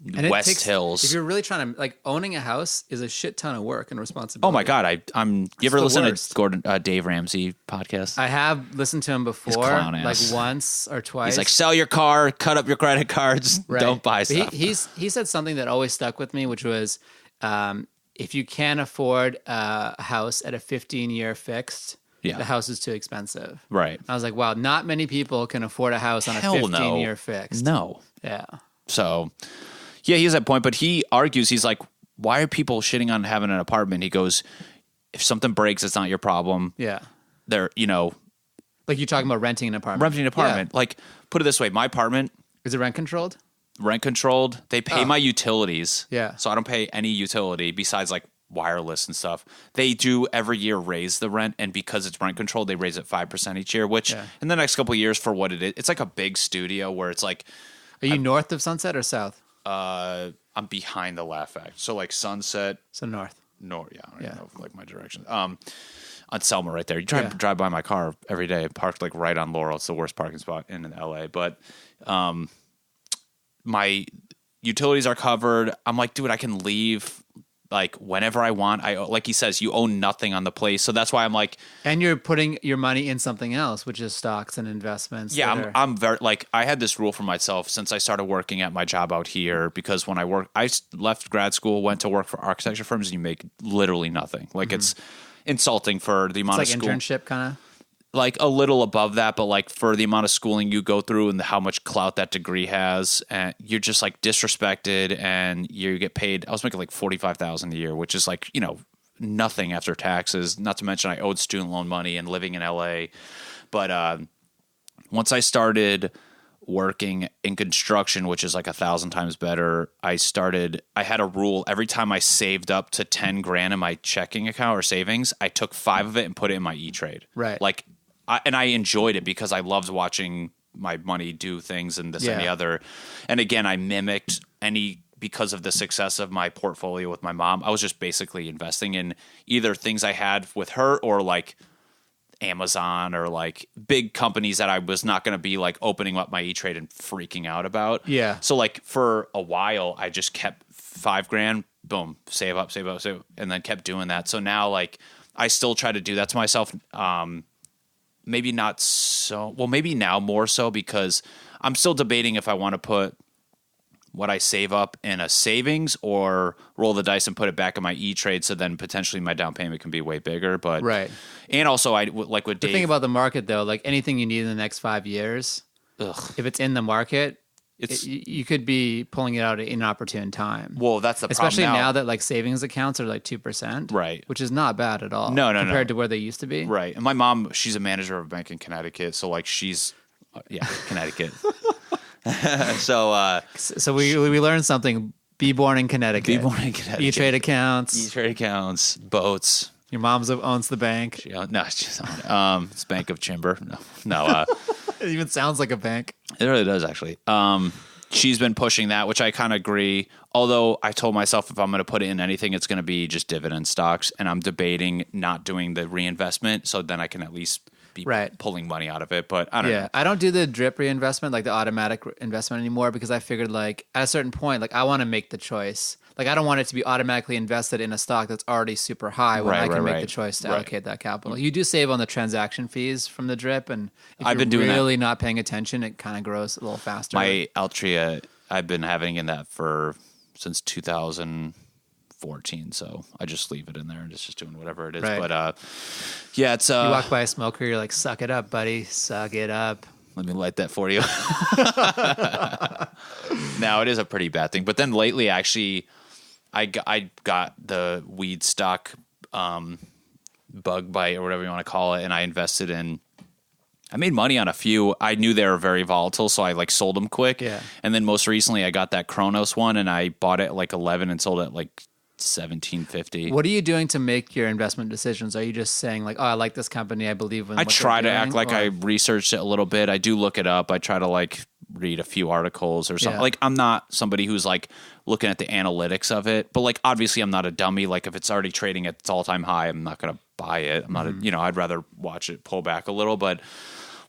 West Hills. If you're really trying to, like, owning a house is a shit ton of work and responsibility. Oh my God. You ever listen to Dave Ramsey podcast? I have listened to him before, like once or twice. He's like, sell your car, cut up your credit cards, don't buy stuff. He said something that always stuck with me, which was, if you can't afford a house at a 15-year fixed, the house is too expensive. Right. I was like, wow, not many people can afford a house on a 15-year fixed. No. Yeah. So, yeah, he has that point, but he argues, he's like, why are people shitting on having an apartment? He goes, if something breaks, it's not your problem. Yeah. They're, you know. Like you're talking about renting an apartment. Renting an apartment. Yeah. Like, put it this way, my apartment. Is it rent controlled? Rent controlled. They pay my utilities. Yeah. So I don't pay any utility besides like wireless and stuff. They do every year raise the rent, and because it's rent controlled, they raise it 5% each year, which in the next couple of years for what it is, it's like a big studio where it's like. Are you north of Sunset or south? I'm behind the Laugh Factory. So like Sunset. So north. North, yeah. I don't know like my direction. On Selma right there. You drive by my car every day. Parked like right on Laurel. It's the worst parking spot in LA. But my utilities are covered. I'm like, dude, I can leave like whenever I want. Like he says, you own nothing on the place. So that's why I'm like. And you're putting your money in something else, which is stocks and investments. Yeah, I'm very like, I had this rule for myself since I started working at my job out here, because when I left grad school, went to work for architecture firms, and you make literally nothing. Like it's insulting for the amount of school. Like internship kind of? Like a little above that, but like for the amount of schooling you go through and how much clout that degree has, and you're just like disrespected, and you get paid. I was making like $45,000 a year, which is like, you know, nothing after taxes. Not to mention I owed student loan money and living in LA. But once I started working in construction, which is like 1,000 times better, I had a rule. Every time I saved up to 10 grand in my checking account or savings, I took 5 of it and put it in my E-Trade. Right. Like, I enjoyed it because I loved watching my money do things and this and the other. And again, I mimicked any because of the success of my portfolio with my mom, I was just basically investing in either things I had with her or like Amazon or like big companies that I was not going to be like opening up my E-Trade and freaking out about. Yeah. So like for a while, I just kept $5,000, boom, save up, and then kept doing that. So now like I still try to do that to myself. Maybe not so well, maybe now more so because I'm still debating if I want to put what I save up in a savings or roll the dice and put it back in my E-Trade, so then potentially my down payment can be way bigger. But right. And also I like with Dave. The thing about the market though, like anything you need in the next 5 years, if it's in the market, you could be pulling it out at an inopportune time. Well, that's the problem. Especially now that like savings accounts are like 2%, right? Which is not bad at all. No, compared to where they used to be, right? And my mom, she's a manager of a bank in Connecticut, so like she's Connecticut. So we learned something. Be born in Connecticut. Be born in Connecticut. E-Trade accounts. E-Trade accounts. Boats. Your mom owns the bank. It's Bank of Chymbor. No. It even sounds like a bank. It really does, actually. She's been pushing that, which I kind of agree. Although I told myself if I'm going to put it in anything, it's going to be just dividend stocks, and I'm debating not doing the reinvestment, so then I can at least be pulling money out of it. But I don't know. I don't do the drip reinvestment, like the automatic investment anymore, because I figured like at a certain point, like I want to make the choice. Like I don't want it to be automatically invested in a stock that's already super high when I can make the choice to allocate that capital. You do save on the transaction fees from the drip, and if I've been doing really not paying attention, it kind of grows a little faster. My Altria, I've been having in that since 2014, so I just leave it in there and it's just doing whatever it is. Right. But it's you walk by a smoker, you're like, suck it up, buddy, suck it up. Let me light that for you. Now it is a pretty bad thing, but then lately, actually, I got the weed stock bug bite or whatever you want to call it, and I invested in. I made money on a few. I knew they were very volatile, so I like sold them quick. Yeah. And then most recently, I got that Kronos one, and I bought it at like 11 and sold it at like 17.50. What are you doing to make your investment decisions? Are you just saying like, oh, I like this company, I believe in? I try to act like I researched it a little bit. I do look it up. I try to like read a few articles or something. Yeah. Like I'm not somebody who's like looking at the analytics of it, but like obviously I'm not a dummy. Like if it's already trading at its all-time high, I'm not going to buy it. I'm not, I'd rather watch it pull back a little. But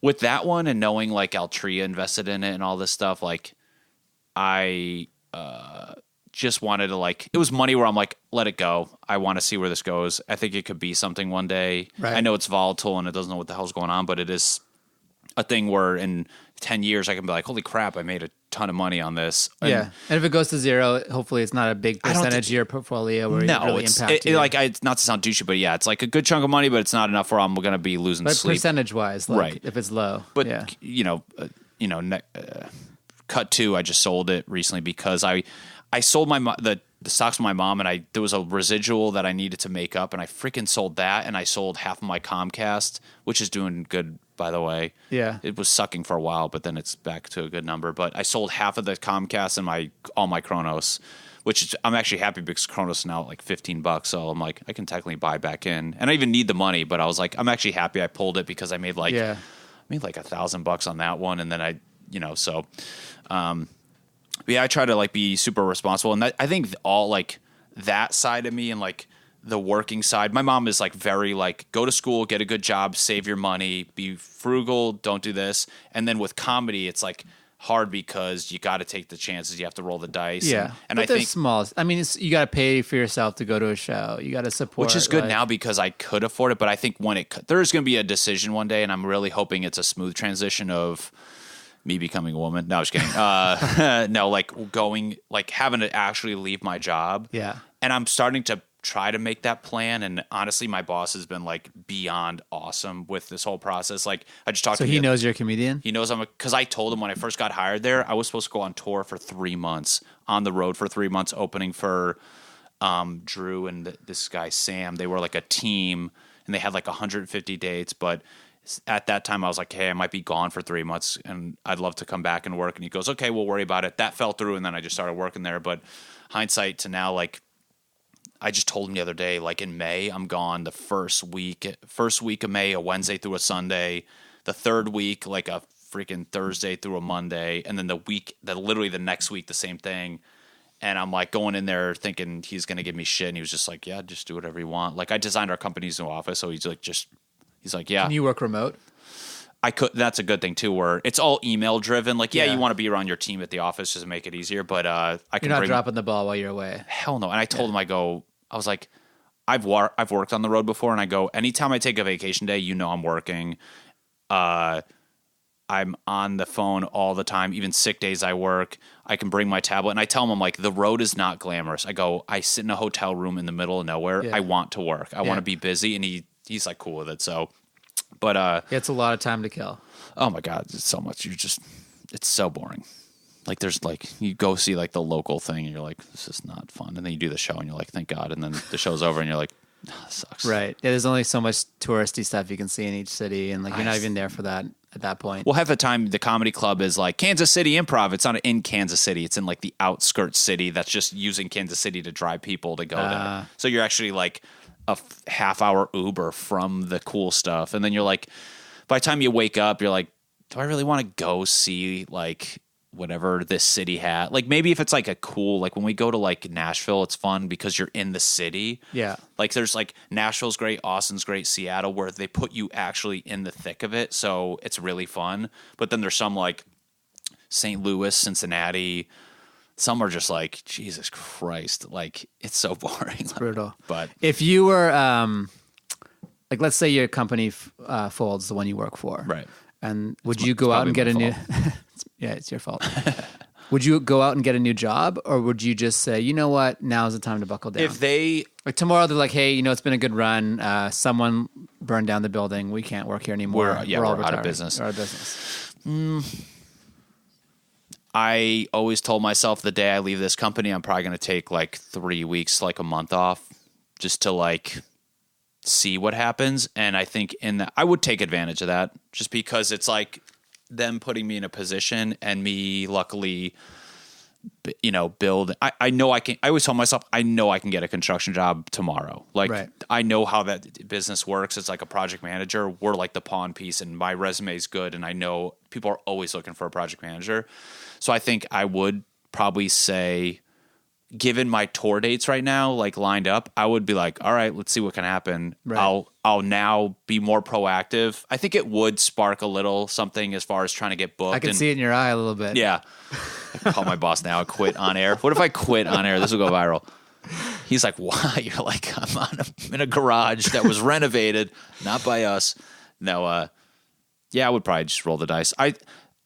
with that one and knowing like Altria invested in it and all this stuff, like I just wanted to like, it was money where I'm like, let it go. I want to see where this goes. I think it could be something one day. Right. I know it's volatile and it doesn't know what the hell's going on, but it is a thing where in 10 years I can be like, holy crap, I made a ton of money on this. And if it goes to zero, hopefully it's not a big percentage of your portfolio where it really impacts you. It's not to sound douchey, but yeah, it's like a good chunk of money, but it's not enough where I'm going to be losing sleep. Percentage wise, like right. If it's low. But, cut to, I just sold it recently because I sold the stocks with my mom, and there was a residual that I needed to make up, and I freaking sold that, and I sold half of my Comcast, which is doing good, by the way. Yeah. It was sucking for a while, but then it's back to a good number. But I sold half of the Comcast and all my Kronos, I'm actually happy because Kronos is now at like $15, so I'm like, I can technically buy back in. And I even need the money, but I was like, I'm actually happy I pulled it because I made like $1,000 on that one, and then I try to like be super responsible, and I think all like that side of me and like the working side. My mom is like very like go to school, get a good job, save your money, be frugal, don't do this. And then with comedy, it's like hard because you got to take the chances, you have to roll the dice. Yeah, and I think small. I mean, you got to pay for yourself to go to a show. You got to support, which is good now because I could afford it. But I think when there's going to be a decision one day, and I'm really hoping it's a smooth transition of me becoming a woman. No, I was kidding. No, like having to actually leave my job. Yeah. And I'm starting to try to make that plan. And honestly, my boss has been like beyond awesome with this whole process. Like I just talked to him. So he knows you're a comedian? He knows because I told him when I first got hired there, I was supposed to go on tour for 3 months, on the road for 3 months, opening for Drew and this guy, Sam. They were like a team and they had like 150 dates, but at that time I was like, hey, I might be gone for 3 months and I'd love to come back and work. And he goes, okay, we'll worry about it. That fell through. And then I just started working there. But hindsight to now, like I just told him the other day, like in May, I'm gone the first week of May, a Wednesday through a Sunday, the third week, like a freaking Thursday through a Monday. And then literally the next week, the same thing. And I'm like going in there thinking he's going to give me shit. And he was just like, yeah, just do whatever you want. Like I designed our company's new office. So he's like, yeah. Can you work remote? I could. That's a good thing too, where it's all email driven. Like, yeah, you want to be around your team at the office just to make it easier. But I can. You're not dropping the ball while you're away. Hell no. And I told him, I was like, I've worked on the road before, and I go, anytime I take a vacation day, I'm working. I'm on the phone all the time. Even sick days I work. I can bring my tablet. And I tell him, I'm like, the road is not glamorous. I go, I sit in a hotel room in the middle of nowhere. Yeah. I want to work. I want to be busy. And he's like cool with it. So, but it's a lot of time to kill. Oh my God. It's so much. It's so boring. Like there's like, you go see like the local thing and you're like, this is not fun. And then you do the show and you're like, thank God. And then the show's over and you're like, oh, this sucks. Right. Yeah, there's only so much touristy stuff you can see in each city. And like, you're not even there for that at that point. Well, half the time the comedy club is like Kansas City Improv. It's not in Kansas City. It's in like the outskirts city that's just using Kansas City to drive people to go there. So you're actually like a half-hour Uber from the cool stuff. And then you're like, by the time you wake up, you're like, do I really want to go see like whatever this city had? Like maybe if it's like a cool, like when we go to like Nashville, it's fun because you're in the city. Yeah. Like there's like Nashville's great, Austin's great, Seattle, where they put you actually in the thick of it. So it's really fun. But then there's some like St. Louis, Cincinnati. Some are just like, Jesus Christ. Like it's so boring. It's brutal. But if you were like, let's say your company folds, the one you work for. Right. And would you go out and get a new... Yeah, it's your fault. Would you go out and get a new job, or would you just say, you know what, now's the time to buckle down? If they... Like tomorrow they're like, hey, it's been a good run. Someone burned down the building. We can't work here anymore. We're all out of business. We're out of business. I always told myself the day I leave this company, I'm probably going to take like 3 weeks, like a month off, just to like see what happens. And I think I would take advantage of that just because it's like them putting me in a position and me luckily, build. I know I can. I always tell myself, I know I can get a construction job tomorrow. Like right. I know how that business works. It's like a project manager. We're like the pawn piece and my resume is good. And I know people are always looking for a project manager. So I think I would probably say, given my tour dates right now, like lined up, I would be like, all right, let's see what can happen. Right. I'll now be more proactive. I think it would spark a little something as far as trying to get booked. I can see it in your eye a little bit. Yeah. I can call my boss now and quit on air. What if I quit on air? This will go viral. He's like, why? You're like, I'm in a garage that was renovated, not by us. No, yeah, I would probably just roll the dice.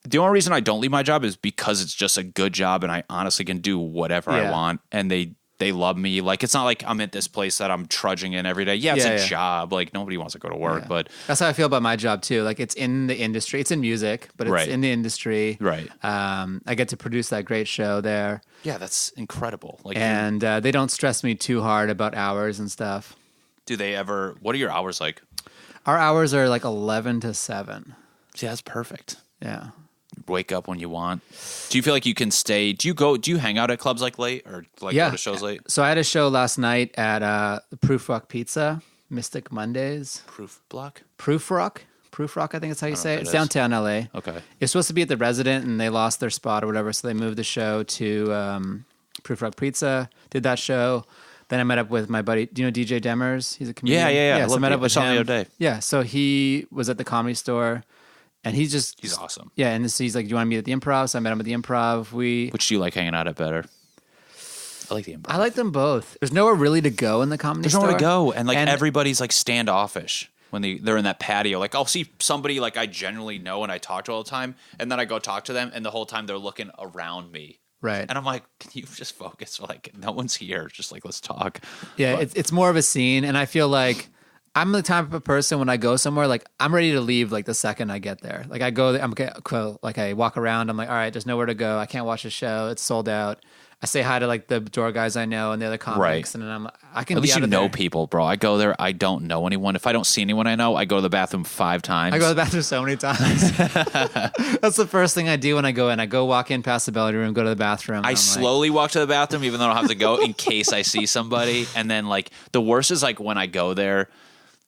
The only reason I don't leave my job is because it's just a good job and I honestly can do whatever I want and they love me. Like, it's not like I'm at this place that I'm trudging in every day. Yeah, it's a job. Like, nobody wants to go to work, but... That's how I feel about my job, too. Like, it's in the industry. It's in music, but it's in the industry. Right. I get to produce that great show there. Yeah, that's incredible. Like, and they don't stress me too hard about hours and stuff. Do they ever... What are your hours like? Our hours are like 11 to 7. See, that's perfect. Yeah. Wake up when you want. Do you feel like you can stay? Do you hang out at clubs like late or like go to shows late? So I had a show last night at Proof Rock Pizza, Mystic Mondays. Proof Rock, I think that's how you say it. It's downtown LA. Okay. It's supposed to be at the Resident and they lost their spot or whatever, so they moved the show to Proof Rock Pizza. Did that show. Then I met up with my buddy. Do you know DJ Demers? He's a comedian. Yeah. So I met up with him the other day. Yeah. So he was at the Comedy Store. And he's awesome. Yeah, and he's like, do you want to meet at the Improv? So I met him at the Improv. Which do you like hanging out at better? I like the Improv. I like them both. There's nowhere really to go in the Comedy Store. There's nowhere to go. And like everybody's like standoffish when they're in that patio. Like I'll see somebody like I genuinely know and I talk to all the time. And then I go talk to them and the whole time they're looking around me. Right. And I'm like, can you just focus? Like no one's here. Just like, let's talk. Yeah, it's more of a scene. And I feel like I'm the type of person when I go somewhere, like I'm ready to leave like the second I get there. Like I go there, like I walk around, I'm like, all right, there's nowhere to go. I can't watch the show. It's sold out. I say hi to like the door guys I know and the other comics, and then I can. At be least out you of know there. people, bro. I go there, I don't know anyone. If I don't see anyone I know, I go to the bathroom 5 times. I go to the bathroom so many times. That's the first thing I do when I go in. I go walk in past the belly room, go to the bathroom. I slowly walk to the bathroom, even though I don't have to go, in case I see somebody. And then like the worst is like when I go there.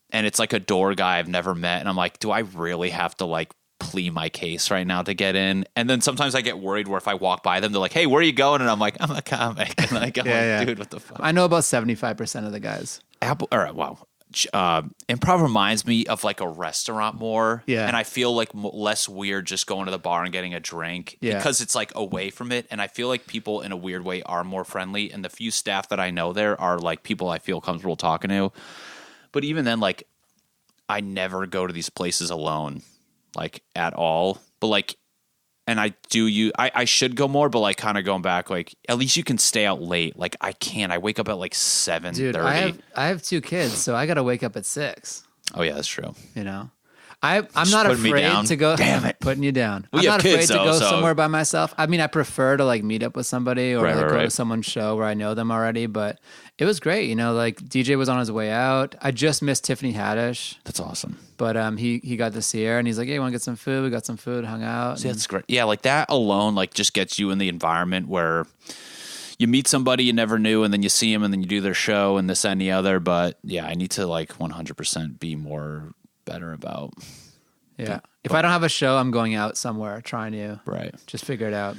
And it's like a door guy I've never met. And I'm like, do I really have to like plea my case right now to get in. And then sometimes I get worried where if I walk by them, they're like, hey, where are you going? And I'm like, I'm a comic. And like, dude, what the fuck? I know about 75% of the guys. Wow. Improv reminds me of like a restaurant more. Yeah. And I feel like less weird just going to the bar and getting a drink because it's like away from it. And I feel like people in a weird way are more friendly. And the few staff that I know there are like people I feel comfortable talking to. But even then, like, I never go to these places alone, like at all. But like, and I should go more, but like kind of going back, like at least you can stay out late. Like I can't. I wake up at like 7:30. Dude, I have 2 kids, so I got to wake up at 6. Oh yeah, that's true. You know, I'm not afraid to go. Damn it, putting you down. I'm not kids, afraid to go so somewhere by myself. I mean, I prefer to like meet up with somebody or go to someone's show where I know them already. But it was great. You know, like DJ was on his way out. I just missed Tiffany Haddish. That's awesome. But he got to see her, and he's like, "Hey, want to get some food?" We got some food, hung out. See, that's great. Yeah, like that alone, like just gets you in the environment where you meet somebody you never knew, and then you see them, and then you do their show, and this and the other. But yeah, I need to like 100% be better about. Yeah. If I don't have a show, I'm going out somewhere trying to just figure it out.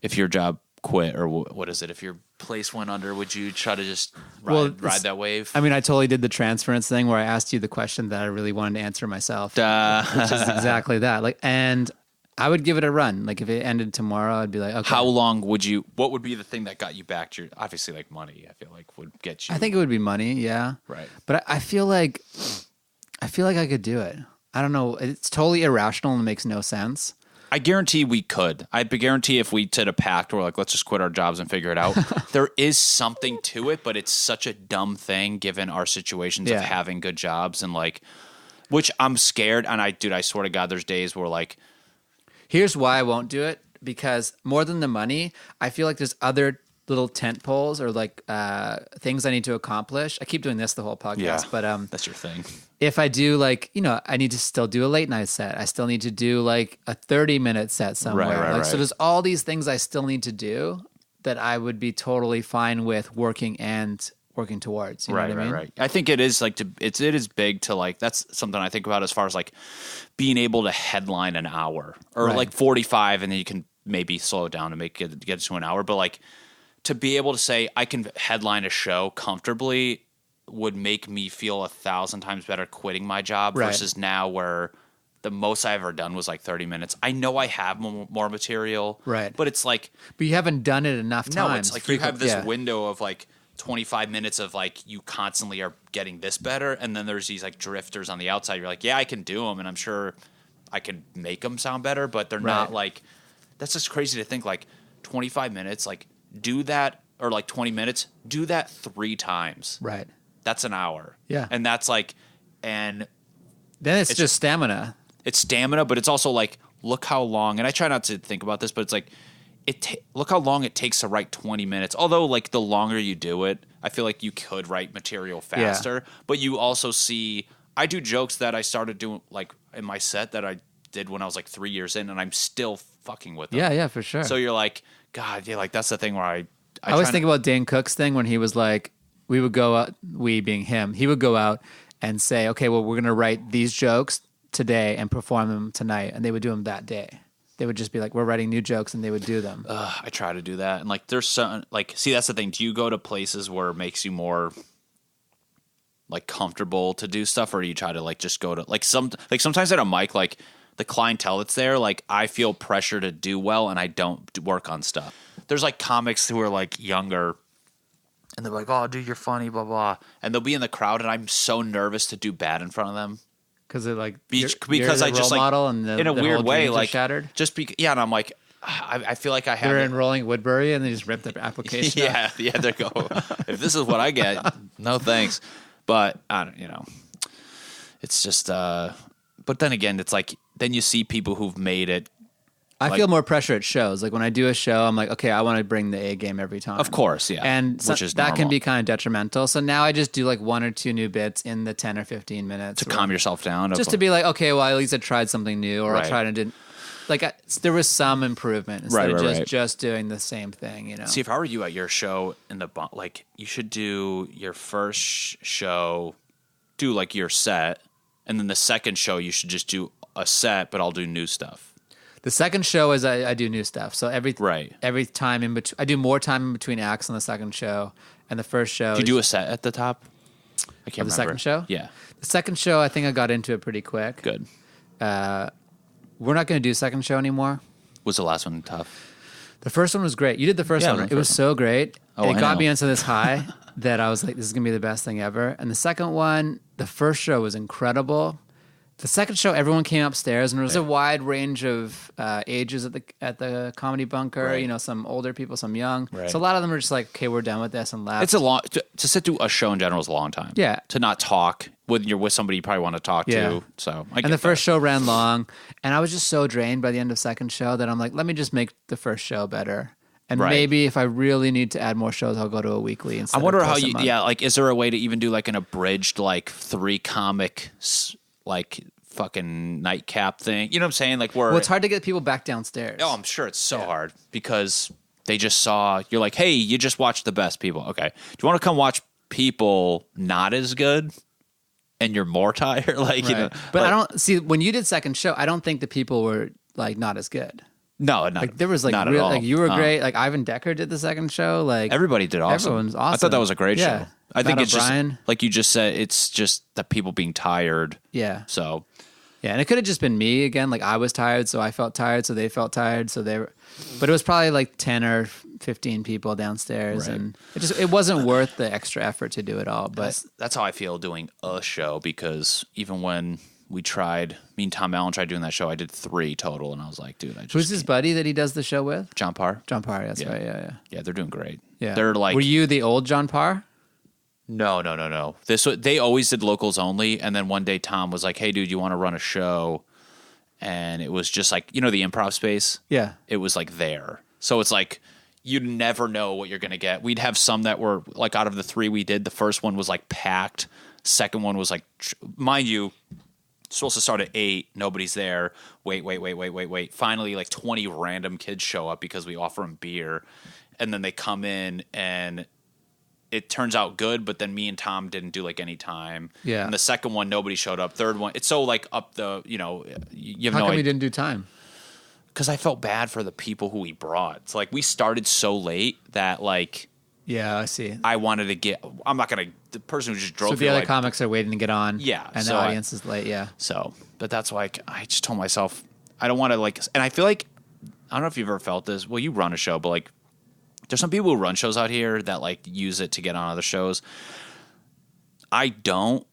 If your job quit or what is it? If your place went under, would you try to just ride that wave? I mean, I totally did the transference thing where I asked you the question that I really wanted to answer myself, which is exactly that. Like, and I would give it a run. Like if it ended tomorrow, I'd be like, okay. How long what would be the thing that got you back to obviously like money, I feel like would get you. I think it would be money. Yeah. Right. But I feel like I could do it. I don't know. It's totally irrational and makes no sense. I guarantee we could. I guarantee if we did a pact where like, let's just quit our jobs and figure it out. There is something to it, but it's such a dumb thing given our situations of having good jobs and like, which I'm scared. And I swear to God, there's days where like, here's why I won't do it. Because more than the money, I feel like there's other little tent poles or like things I need to accomplish. I keep doing this the whole podcast, but that's your thing. If I do like, you know, I need to still do a late night set. I still need to do like a 30-minute set somewhere. Right. So there's all these things I still need to do that I would be totally fine with working towards. You know what I mean? Right. I think it is like it is big to like, that's something I think about as far as like being able to headline an hour or like 45 and then you can maybe slow it down to get it to an hour. But like to be able to say I can headline a show comfortably would make me feel 1,000 times better quitting my job versus now where the most I ever done was like 30 minutes. I know I have more material, but it's like, but you haven't done it enough times. No, it's like you have this window of like 25 minutes of like you constantly are getting this better, and then there's these like drifters on the outside. You're like, yeah, I can do them, and I'm sure I can make them sound better, but they're not like. That's just crazy to think like 25 minutes, like do that, or like 20 minutes, do that 3 times. Right. That's an hour. Yeah. And that's like, and then it's just stamina. It's stamina, but it's also like, look how long, and I try not to think about this, but it's like, look how long it takes to write 20 minutes. Although like the longer you do it, I feel like you could write material faster, but you also see, I do jokes that I started doing like in my set that I did when I was like 3 years in, and I'm still fucking with them. Yeah, for sure. So you're like, God, yeah, like that's the thing where I always think about Dane Cook's thing when he was like, we would go out, we being him, he would go out and say, okay, well, we're going to write these jokes today and perform them tonight. And they would do them that day. They would just be like, we're writing new jokes, and they would do them. I try to do that. And like, there's some, like, see, that's the thing. Do you go to places where it makes you more like comfortable to do stuff, or do you try to like just go to like sometimes at a mic, like the clientele that's there, like I feel pressure to do well, and I don't work on stuff. There's like comics who are like younger, and they're like, "Oh, dude, you're funny," blah blah, and they'll be in the crowd, and I'm so nervous to do bad in front of them because they're like because I just like model and in a weird way like shattered. And I'm like, I feel like I have. They're enrolling Woodbury, and they just rip their application. yeah, they go. If this is what I get, no thanks. But I don't, it's just. But then again, it's like then you see people who've made it. I feel more pressure at shows. Like when I do a show, I'm like, okay, I want to bring the A game every time. Of course, yeah. And which is that normal. can be kind of detrimental. So now I just do like 1 or 2 new bits in the 10 or 15 minutes. To calm yourself down. Just to be like, okay, well, at least I tried something new, or I tried and didn't. Like there was some improvement instead of just doing the same thing, See, if I were you at your show like you should do your first show, do like your set, And then the second show, you should just do a set, but I'll do new stuff. The second show is I do new stuff. So every time in between, I do more time in between acts on the second show. And the first show. Do you do a set at the top? I can't remember. The second show? Yeah. The second show, I think I got into it pretty quick. Good. We're not going to do second show anymore. Was the last one tough? The first one was great. You did the first one. It was so great. It got me into this high that I was like, this is going to be the best thing ever. And the second one, the first show was incredible. The second show, everyone came upstairs, and there was a wide range of ages at the Comedy Bunker. Right. You know, some older people, some young. Right. So a lot of them were just like, okay, we're done with this, and left. It's a long to sit through a show in general is a long time. Yeah. To not talk when you're with somebody you probably want to talk to. So and the first show ran long, and I was just so drained by the end of second show that I'm like, let me just make the first show better. And maybe if I really need to add more shows, I'll go to a weekly instead. I wonder how you, like, is there a way to even do like an abridged, like 3 comic, like fucking nightcap thing? You know what I'm saying? Like, where it's hard to get people back downstairs. Oh, I'm sure it's so hard because they just saw, you're like, hey, you just watched the best people. Okay. Do you want to come watch people not as good? And you're more tired? Like, you know. But I don't see, when you did second show, I don't think the people were like not as good. No, not, like there was like not real, at all. Like you were great. Like Ivan Decker did the second show. Like everybody did awesome. Everyone's awesome. I thought that was a great show. I think it's O'Brien. just like you just said. It's just the people being tired. Yeah. So. Yeah, and it could have just been me again. Like I was tired, so I felt tired, so they felt tired, so they were. But it was probably like 10 or 15 people downstairs, and it wasn't worth the extra effort to do it all. But that's how I feel doing a show, because even when we tried, me and Tom Allen tried doing that show, I did 3 total, and I was like, dude, I just who's his buddy that he does the show with? John Parr. John Parr, that's right. Yeah. Yeah, they're doing great. Yeah, they're like. Were you the old John Parr? No. They always did locals only, and then one day Tom was like, "Hey, dude, you want to run a show?" And it was just like, you know, the improv space. Yeah, it was like there. So it's like you never know what you're gonna get. We'd have some that were like, out of the 3 we did, the first one was like packed. Second one was like, mind you, supposed to start at 8. Nobody's there. Wait. Finally, like 20 random kids show up because we offer them beer, and then they come in and. It turns out good, but then me and Tom didn't do like any time. Yeah. And the second one, nobody showed up. Third one, it's so like up the, you know, you have How come you didn't do time? Because I felt bad for the people who we brought. It's like we started so late that like. Yeah, I see. I wanted to get. I'm not gonna. The person who just drove. So the other comics are waiting to get on. Yeah, and the audience is late. Yeah. So, but that's why I just told myself I don't want to like. And I feel like I don't know if you've ever felt this. Well, you run a show, but like. There's some people who run shows out here that like use it to get on other shows. I don't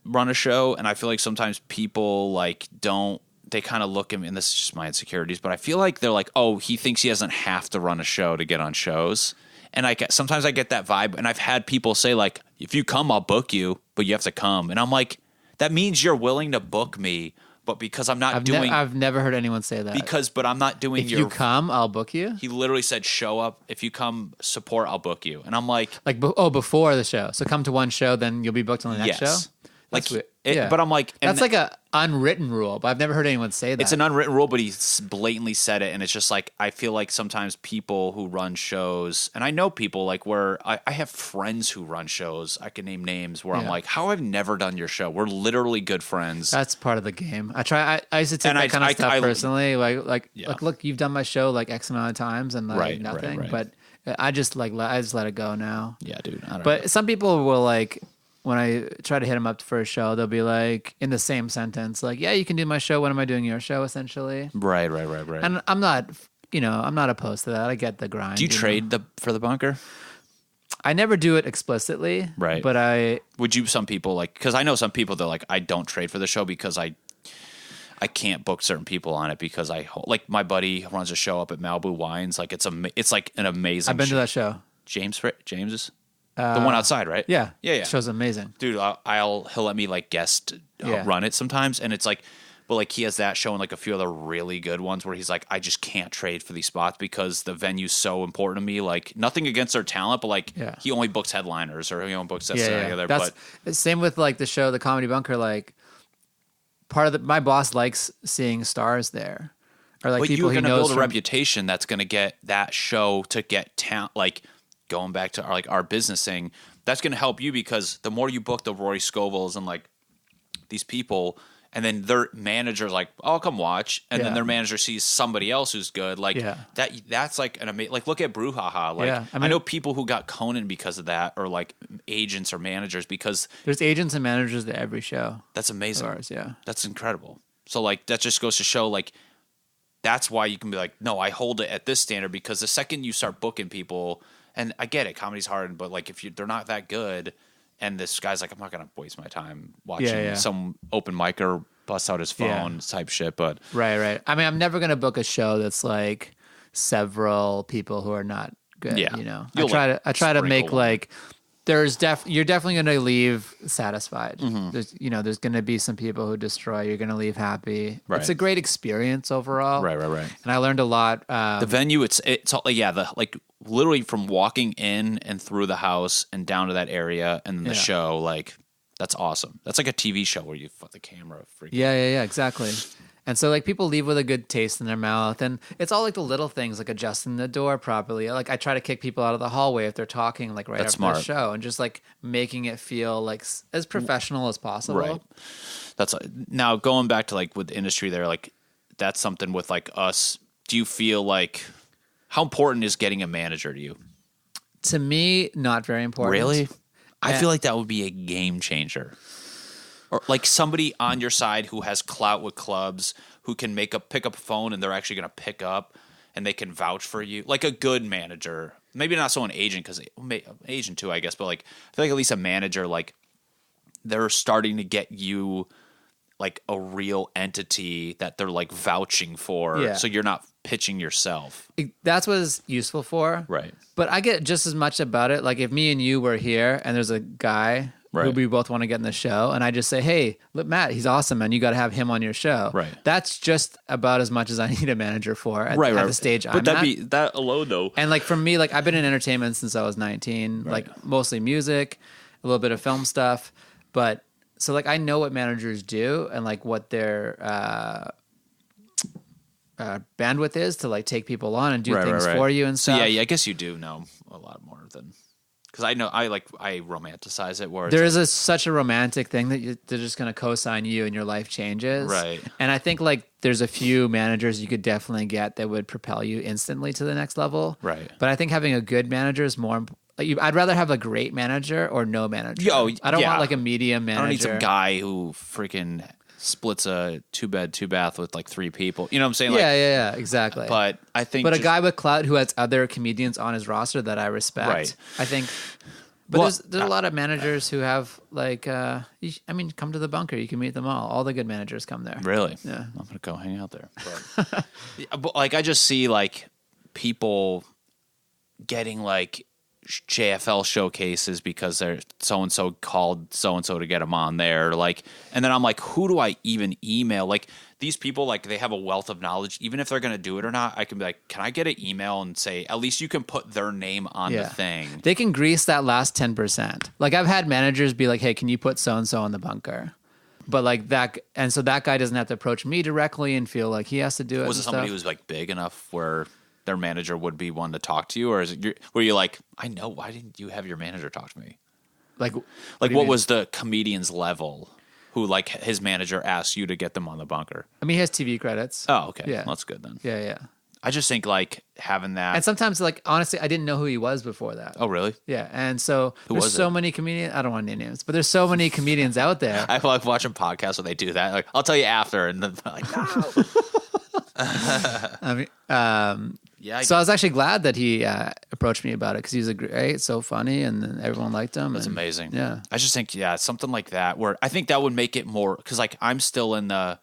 run a show, and I feel like sometimes people like don't. They kind of look at me, and this is just my insecurities, but I feel like they're like, "Oh, he thinks he doesn't have to run a show to get on shows." And sometimes I get that vibe, and I've had people say like, "If you come, I'll book you, but you have to come." And I'm like, that means you're willing to book me. But because I'm not doing... I've never heard anyone say that. But I'm not doing If you come, I'll book you? He literally said, show up. If you come support, I'll book you. And I'm like... before the show. So come to one show, then you'll be booked on the next show? Like, but I'm like... That's like a unwritten rule, but I've never heard anyone say that. It's an unwritten rule, but he blatantly said it, and it's just like, I feel like sometimes people who run shows, and I know people like where I have friends who run shows, I can name names, where I'm like, how have I never done your show? We're literally good friends. That's part of the game. I used to take that kind of stuff personally, like, look, you've done my show like X amount of times, and like nothing, right. But I just let it go now. Yeah, dude. I don't know. But some people will like, when I try to hit them up for a show, they'll be like, in the same sentence, like, yeah, you can do my show. When am I doing your show, essentially? Right. And I'm not opposed to that. I get the grind. Do you trade for the bunker? I never do it explicitly. Right. But would you, some people like, because I know some people, they're like, I don't trade for the show because I can't book certain people on it because like my buddy runs a show up at Malibu Wines. Like it's like an amazing I've been to that show. James's? The one outside, right? Yeah. The show's amazing. Dude, he'll let me like guest run it sometimes, and it's like, but like he has that show and like a few other really good ones where he's like, I just can't trade for these spots because the venue's so important to me. Like nothing against their talent, but like he only books headliners or he only books this and the other. That's same with like the show, the Comedy Bunker. Like part of my boss likes seeing stars there, or like people he knows. You're gonna build a reputation that's gonna get that show to get talent, like. Going back to our business thing, that's going to help you because the more you book the Rory Scovel's and like these people, and then their manager's like, "Oh, I'll come watch," and then their manager sees somebody else who's good. Like that's like an amazing. Like look at Brouhaha. Like I know people who got Conan because of that, or like agents or managers because there's agents and managers at every show. That's amazing. Ours, that's incredible. So like that just goes to show like that's why you can be like, no, I hold it at this standard because the second you start booking people, and I get it, comedy's hard, but like if they're not that good. And this guy's like, I'm not going to waste my time watching some open micer bust out his phone type shit. But right. I mean, I'm never going to book a show that's like several people who are not good. Yeah. You know, I try to make like you're definitely going to leave satisfied. Mm-hmm. There's going to be some people who destroy. You're going to leave happy. Right. It's a great experience overall. Right. And I learned a lot. The venue, it's all, literally from walking in and through the house and down to that area and then the show, like that's awesome. That's like a TV show where you put the camera freaking. Yeah, exactly. And so like people leave with a good taste in their mouth, and it's all like the little things, like adjusting the door properly. Like I try to kick people out of the hallway if they're talking like after the show, and just like making it feel like as professional as possible. Right. That's now going back to like with the industry there, like that's something with like us. Do you feel like how important is getting a manager to you? To me, not very important. Really? I feel like that would be a game changer. Or like somebody on your side who has clout with clubs, who can pick up a phone and they're actually going to pick up and they can vouch for you. Like a good manager. Maybe not so an agent, because agent too, I guess. But like I feel like at least a manager, like they're starting to get you like a real entity that they're like vouching for. Yeah. So you're not pitching yourself. That's what it's useful for. Right. But I get just as much about it. Like if me and you were here and there's a guy who we both want to get in the show, and I just say, hey, look, Matt, he's awesome, man. You got to have him on your show. Right. That's just about as much as I need a manager for at the stage I'm at. But that alone, though. And like for me, like I've been in entertainment since I was 19, like mostly music, a little bit of film stuff. But so like I know what managers do and like what their bandwidth is to like take people on and do things for you and stuff. So yeah, I guess you do know a lot more than. Because I know I romanticize it where there is such a romantic thing that they're just going to co-sign you and your life changes. Right. And I think like there's a few managers you could definitely get that would propel you instantly to the next level. Right. But I think having a good manager is more. I'd rather have a great manager or no manager. I don't want like a medium manager. I don't need some guy who freaking splits a 2-bed, 2-bath with like 3 people. You know what I'm saying? Like, yeah, exactly. But I think, a guy with clout who has other comedians on his roster that I respect. Right. I think. But there's a lot of managers who have like, come to the bunker. You can meet them all. All the good managers come there. Really? Yeah. I'm gonna go hang out there. But like I just see like people getting like JFL showcases because they're so-and-so called so-and-so to get them on there. Like, and then I'm like, who do I even email? Like these people, like they have a wealth of knowledge. Even if they're going to do it or not, I can be like, can I get an email and say, at least you can put their name on the thing. They can grease that last 10%. Like I've had managers be like, hey, can you put so-and-so on the bunker? But like that, and so that guy doesn't have to approach me directly and feel like he has to do it. Was it somebody who's like big enough where their manager would be one to talk to you, or is it were you like, I know, why didn't you have your manager talk to me? Like what was the comedian's level who like his manager asked you to get them on the bunker? I mean, he has TV credits. Oh, okay. Yeah. Well, that's good then. Yeah. I just think like having that. And sometimes like, honestly, I didn't know who he was before that. Oh, really? Yeah. And so there's so many comedians. I don't want to name names, but there's so many comedians out there. I like watching podcasts where they do that. Like, I'll tell you after. And then they're like, no. So I was actually glad that he approached me about it because he was so funny and everyone liked him. That's amazing. Yeah. I just think, something like that where I think that would make it more, because like I'm still in the,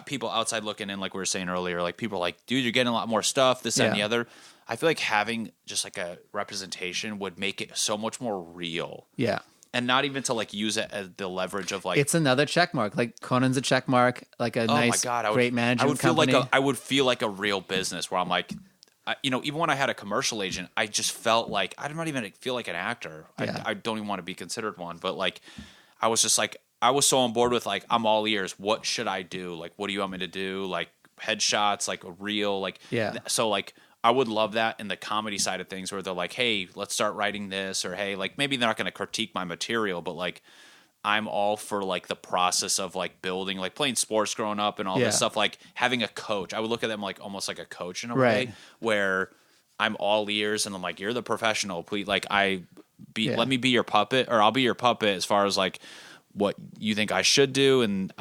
people outside looking in, like we were saying earlier, like people are like, dude, you're getting a lot more stuff, this, that, and the other. I feel like having just like a representation would make it so much more real. Yeah. And not even to like use it as the leverage of like, it's another check mark. Like Conan's a check mark, like a great management company. I would feel like a real business where I'm like, even when I had a commercial agent, I just felt like I don't even feel like an actor. Yeah. I don't even want to be considered one. But like, I was just like, I was so on board with like, I'm all ears. What should I do? Like, what do you want me to do? Like headshots, like a reel, like So like, I would love that in the comedy side of things where they're like, hey, let's start writing this, or hey, like maybe they're not going to critique my material, but like I'm all for like the process of like building, like playing sports growing up and all this stuff, like having a coach. I would look at them like almost like a coach in a way where I'm all ears and I'm like, you're the professional. Please, like let me be your puppet, or I'll be your puppet as far as like what you think I should do. And,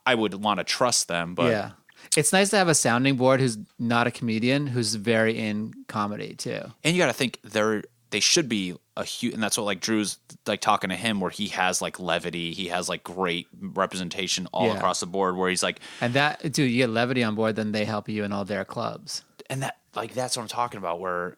I would want to trust them, but it's nice to have a sounding board who's not a comedian, who's very in comedy too. And you got to think they should be a huge, and that's what like Drew's like talking to him, where he has like levity, he has like great representation all across the board, where he's like, and that dude, you get levity on board, then they help you in all their clubs, and that's what I'm talking about, where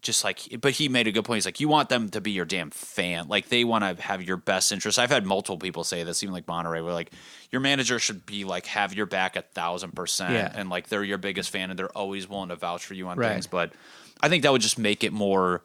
just like, but he made a good point. He's like, you want them to be your damn fan. Like they want to have your best interest. I've had multiple people say this, even like Monterey, where like your manager should be like, have your back 1,000%. And like, they're your biggest fan and they're always willing to vouch for you on things. But I think that would just make it more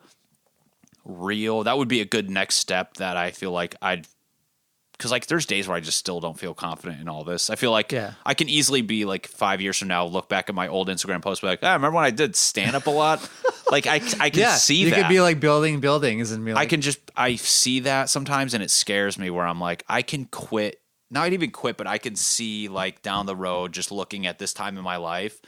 real. That would be a good next step that I feel like because like there's days where I just still don't feel confident in all this. I feel like I can easily be like 5 years from now, look back at my old Instagram post, be like, remember when I did stand up a lot? Like I can see that. You could be like building buildings and be like, I see that sometimes and it scares me, where I'm like, I can quit, not even quit, but I can see like down the road, just looking at this time in my life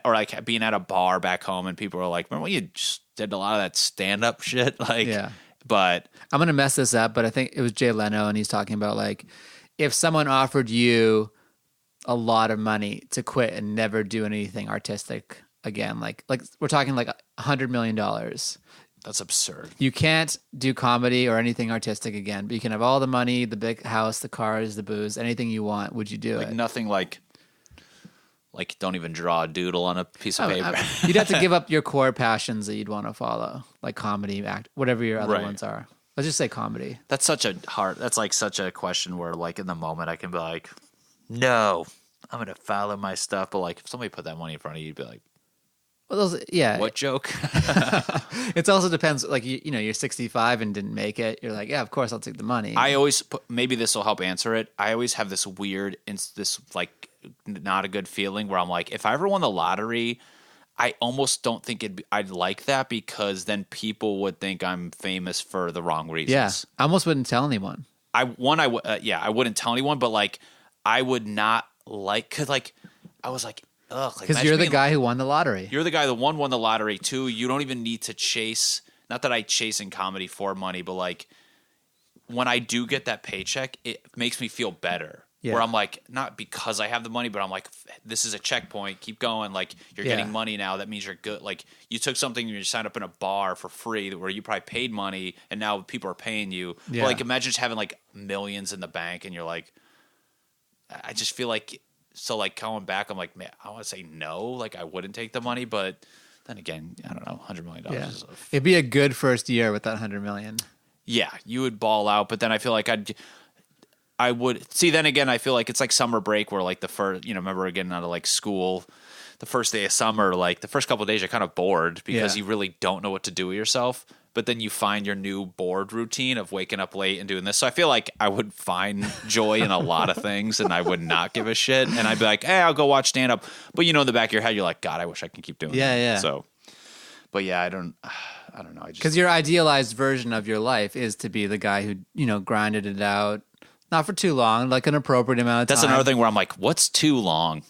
or like being at a bar back home and people are like, remember when you just did a lot of that stand up shit? Like, but I'm going to mess this up, but I think it was Jay Leno, and he's talking about like, if someone offered you a lot of money to quit and never do anything artistic again, like we're talking like $100 million. That's absurd. You can't do comedy or anything artistic again, but you can have all the money, the big house, the cars, the booze, anything you want. Would you do it? Nothing like don't even draw a doodle on a piece of paper. You'd have to give up your core passions that you'd want to follow, like comedy, act, whatever your other ones are. Let's just say comedy. That's like such a question where like in the moment I can be like, no, I'm going to follow my stuff. But like if somebody put that money in front of you, you'd be like, what joke? It also depends. Like, you're 65 and didn't make it. You're like, of course I'll take the money. I always maybe this will help answer it. I always have this weird, this like not a good feeling where I'm like, if I ever won the lottery, I almost don't think I'd like that, because then people would think I'm famous for the wrong reasons. Yeah, I almost wouldn't tell anyone. I wouldn't tell anyone, but like I would not like, cause like I was like, ugh, because you're the guy who won the lottery. You're the guy that won the lottery too. You don't even need to chase. Not that I chase in comedy for money, but like when I do get that paycheck, it makes me feel better. Yeah. Where I'm like, not because I have the money, but I'm like, this is a checkpoint. Keep going. Like you're getting money now. That means you're good. Like you took something and you signed up in a bar for free where you probably paid money and now people are paying you. Yeah. But like imagine just having like millions in the bank and you're like, I just feel like. So, like, going back, I'm like, man, I want to say no. Like, I wouldn't take the money, but then again, I don't know, $100 million. Yeah. It'd be a good first year with that $100 million. Yeah, you would ball out, but then I feel like I would see. Then again, I feel like it's like summer break, where like the first, remember getting out of like school, the first day of summer, like the first couple of days, you're kind of bored because you really don't know what to do with yourself. But then you find your new board routine of waking up late and doing this. So I feel like I would find joy in a lot of things, and I would not give a shit. And I'd be like, hey, I'll go watch stand up. But in the back of your head, you're like, God, I wish I could keep doing that. Yeah. So, but yeah, I don't know. Because your idealized version of your life is to be the guy who, grinded it out, not for too long, like an appropriate amount of time. That's another thing where I'm like, what's too long?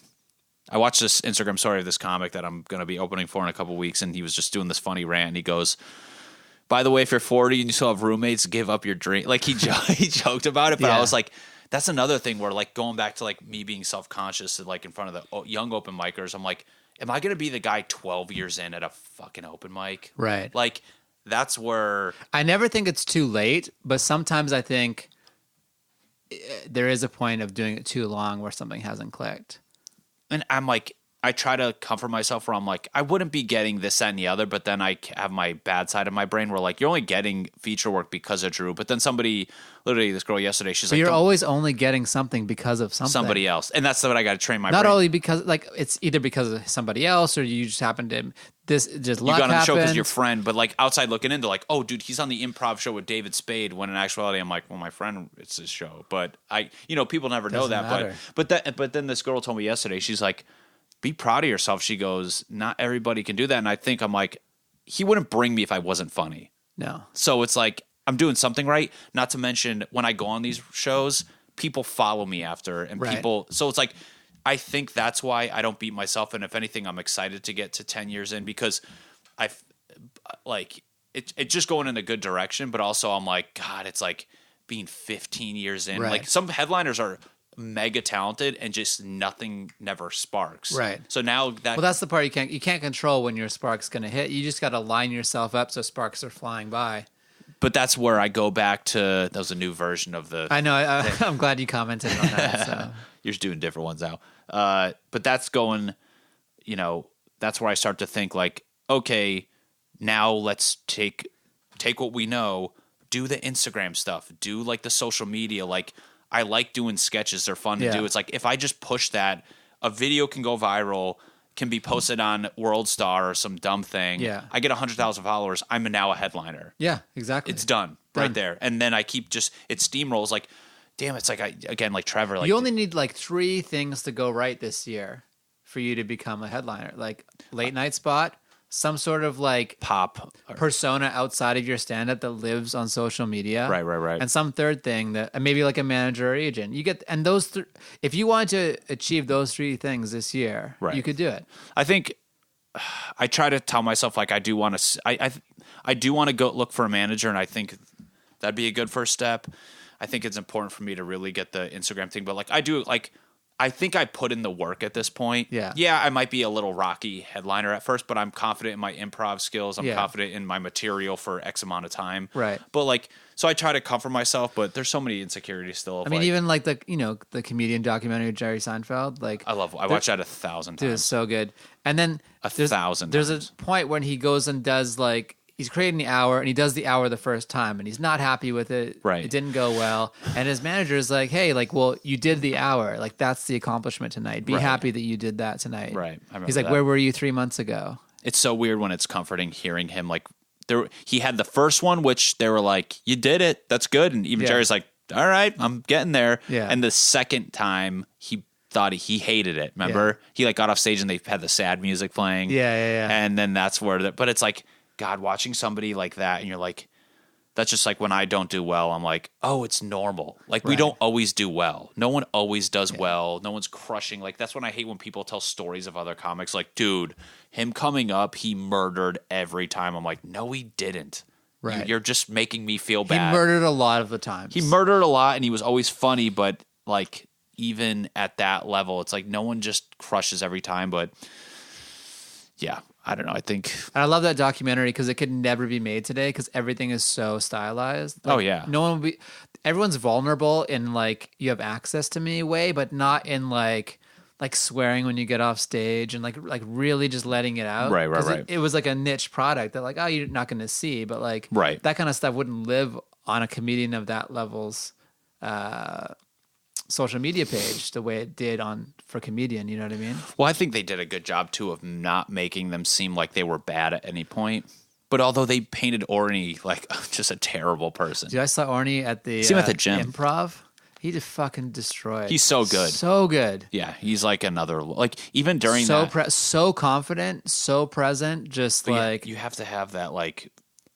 I watched this Instagram story of this comic that I'm going to be opening for in a couple weeks, and he was just doing this funny rant, and he goes, by the way, if you're 40 and you still have roommates, give up your dream. Like he joked about it, but I was like, that's another thing where like going back to like me being self-conscious and like in front of the young open micers, I'm like, am I going to be the guy 12 years in at a fucking open mic? Right. Like that's where I never think it's too late, but sometimes I think there is a point of doing it too long where something hasn't clicked. And I'm like, I try to comfort myself where I'm like, I wouldn't be getting this, that, and the other, but then I have my bad side of my brain where like, you're only getting feature work because of Drew. But then somebody, literally this girl yesterday, she's but like, you're always only getting something because of somebody else. And that's what I got to train my brain. Not only because like, it's either because of somebody else or you just happen to, this just luck happened. You got on the show because your friend, but like outside looking into like, oh dude, he's on the improv show with David Spade, when in actuality I'm like, well, my friend, it's his show. But people never know that. Matter. But then this girl told me yesterday, she's like, be proud of yourself. She goes, not everybody can do that. And I think I'm like, he wouldn't bring me if I wasn't funny. No. So it's like, I'm doing something right. Not to mention when I go on these shows, people follow me after, and people. So it's like, I think that's why I don't beat myself. And if anything, I'm excited to get to 10 years in because it's just going in a good direction. But also, I'm like, God, it's like being 15 years in. Like some headliners are mega talented and just nothing never sparks. Right. So now that's the part you can't control when your spark's going to hit. You just got to line yourself up so sparks are flying by. But that's where I go back to. That was a new version of the. I know. I'm glad you commented on that. So. You're just doing different ones now. But that's going. That's where I start to think like, okay, now let's take what we know, do the Instagram stuff, do like the social media, like. I like doing sketches. They're fun to do. It's like if I just push that, a video can go viral, can be posted on World Star or some dumb thing. Yeah. I get 100,000 followers. I'm now a headliner. Yeah, exactly. It's done right there. And then I keep it steamrolls like, damn, it's like, like Trevor. Like you only need like 3 things to go right this year for you to become a headliner. Like late night spot, some sort of like pop persona outside of your stand-up that lives on social media. Right. And some third thing that maybe like a manager or agent. You get, and those if you want to achieve those 3 things this year, you could do it. I think I try to tell myself like I do want to I do want to go look for a manager, and I think that'd be a good first step. I think it's important for me to really get the Instagram thing, but like I think I put in the work at this point. Yeah, I might be a little rocky headliner at first, but I'm confident in my improv skills. I'm confident in my material for X amount of time. Right. But like, so I try to comfort myself, but there's so many insecurities still. I mean, even like the comedian documentary of Jerry Seinfeld. Like I watched that 1,000 times. Dude, it's so good. And then 1,000 There's a point when he goes and does like, he's creating the hour, and he does the hour the first time, and he's not happy with it. Right. It didn't go well. And his manager is like, hey, like, well, you did the hour. Like, that's the accomplishment tonight. Be happy that you did that tonight. Right. He's like, where were you 3 months ago? It's so weird when it's comforting hearing him. Like, he had the first one, which they were like, you did it. That's good. And even Jerry's like, all right, I'm getting there. Yeah. And the second time, he thought he hated it. Remember? He like got off stage and they had the sad music playing. Yeah. And then that's where but it's like, God, watching somebody like that, and you're like, that's just like when I don't do well, I'm like, oh, it's normal. Like we don't always do well. No one always does well. No one's crushing. Like that's when I hate when people tell stories of other comics. Like, dude, him coming up, he murdered every time. I'm like, no, he didn't. Right. You're just making me feel bad. He murdered a lot of the times. He murdered a lot, and he was always funny, but like even at that level, it's like no one just crushes every time. But yeah. I don't know. I think, and I love that documentary because it could never be made today because everything is so stylized. Like, no one will be. Everyone's vulnerable in like you have access to me way, but not in like swearing when you get off stage and like really just letting it out. Right. It was like a niche product that like you're not going to see, but like that kind of stuff wouldn't live on a comedian of that level's social media page the way it did for Comedian, you know what I mean? Well, I think they did a good job too of not making them seem like they were bad at any point. But although they painted Orny like just a terrible person. Dude, I saw Orny at the gym. Improv. He just fucking destroyed. He's so good. So good. Yeah, he's like another, like even during so confident, so present, just but like. Yeah, you have to have that like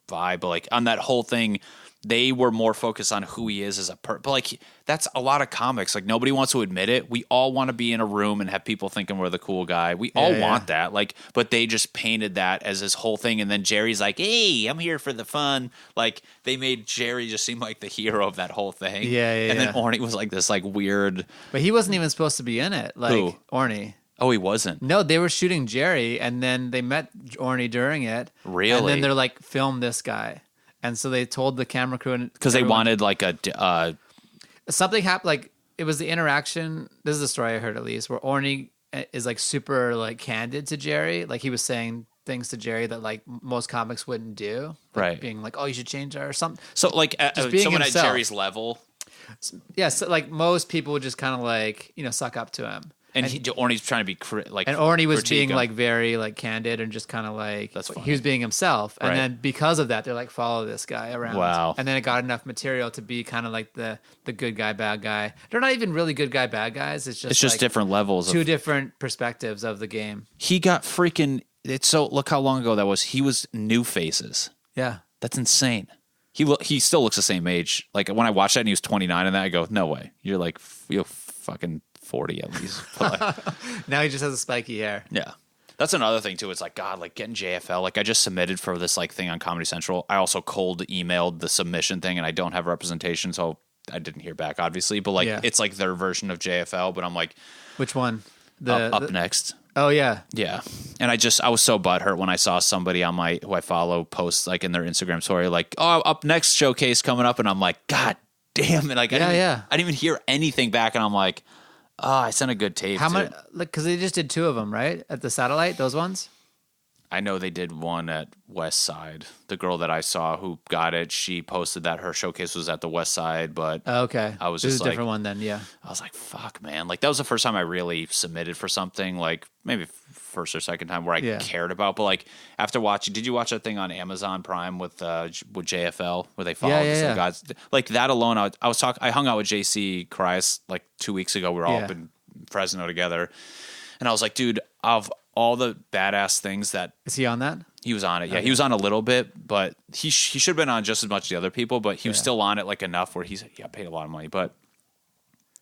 vibe, like on that whole thing. They were more focused on who he is as a person. But like that's a lot of comics. Like nobody wants to admit it. We all want to be in a room and have people thinking we're the cool guy. We all want that. Like, but they just painted that as his whole thing. And then Jerry's like, hey, I'm here for the fun. Like they made Jerry just seem like the hero of that whole thing. And then Orny was like this like weird. But he wasn't even supposed to be in it. Like who? Orny. Oh, he wasn't? No, they were shooting Jerry and then they met Orny during it. Really? And then they're like, film this guy. And so they told the camera crew because they wanted like something happened. Like it was the interaction. This is the story I heard at least, where Orny is like super like candid to Jerry. Like he was saying things to Jerry that like most comics wouldn't do. Like being like, oh, you should change that or something. So like someone at Jerry's level. Yeah, so like most people would just kind of like suck up to him. And Orny's trying to be like, and Orny was being like very like candid and just kind of like he was being himself. And then because of that, they're like, follow this guy around. Wow. And then it got enough material to be kind of like the good guy, bad guy. They're not even really good guy, bad guys. It's just like different levels, two different perspectives of the game. He got freaking. Look how long ago that was. He was New Faces. Yeah, that's insane. he still looks the same age. Like when I watched that and he was 29 and then I go, no way. You're like, you're fucking 40 at least. Now he just has a spiky hair. Yeah. That's another thing too. It's like, God, like getting JFL, like I just submitted for this like thing on Comedy Central. I also cold emailed the submission thing and I don't have representation. So I didn't hear back obviously, but like, it's like their version of JFL, but I'm like, which one? Up Next. Oh yeah. Yeah. And I was so butthurt when I saw somebody on who I follow post like in their Instagram story, like, oh, Up Next showcase coming up. And I'm like, God damn it. Like, I didn't even hear anything back. And I'm like, oh, I sent a good tape. How much? Like, cause they just did 2 of them, right? At the Satellite, those ones? I know they did one at West Side. The girl that I saw who got it, she posted that her showcase was at the West Side, but okay, I was just just a different one then. Yeah, I was like, fuck, man. Like that was the first time I really submitted for something, like maybe first or second time where I cared about. But like after watching, did you watch that thing on Amazon Prime with JFL where they followed some guys? Like that alone, I hung out with JC Christ like 2 weeks ago. We were all up in Fresno together, and I was like, dude, of all the badass things that... Is he on that? He was on it. Yeah, he was on a little bit, but he should have been on just as much as the other people, but he was still on it like enough where he got paid a lot of money. But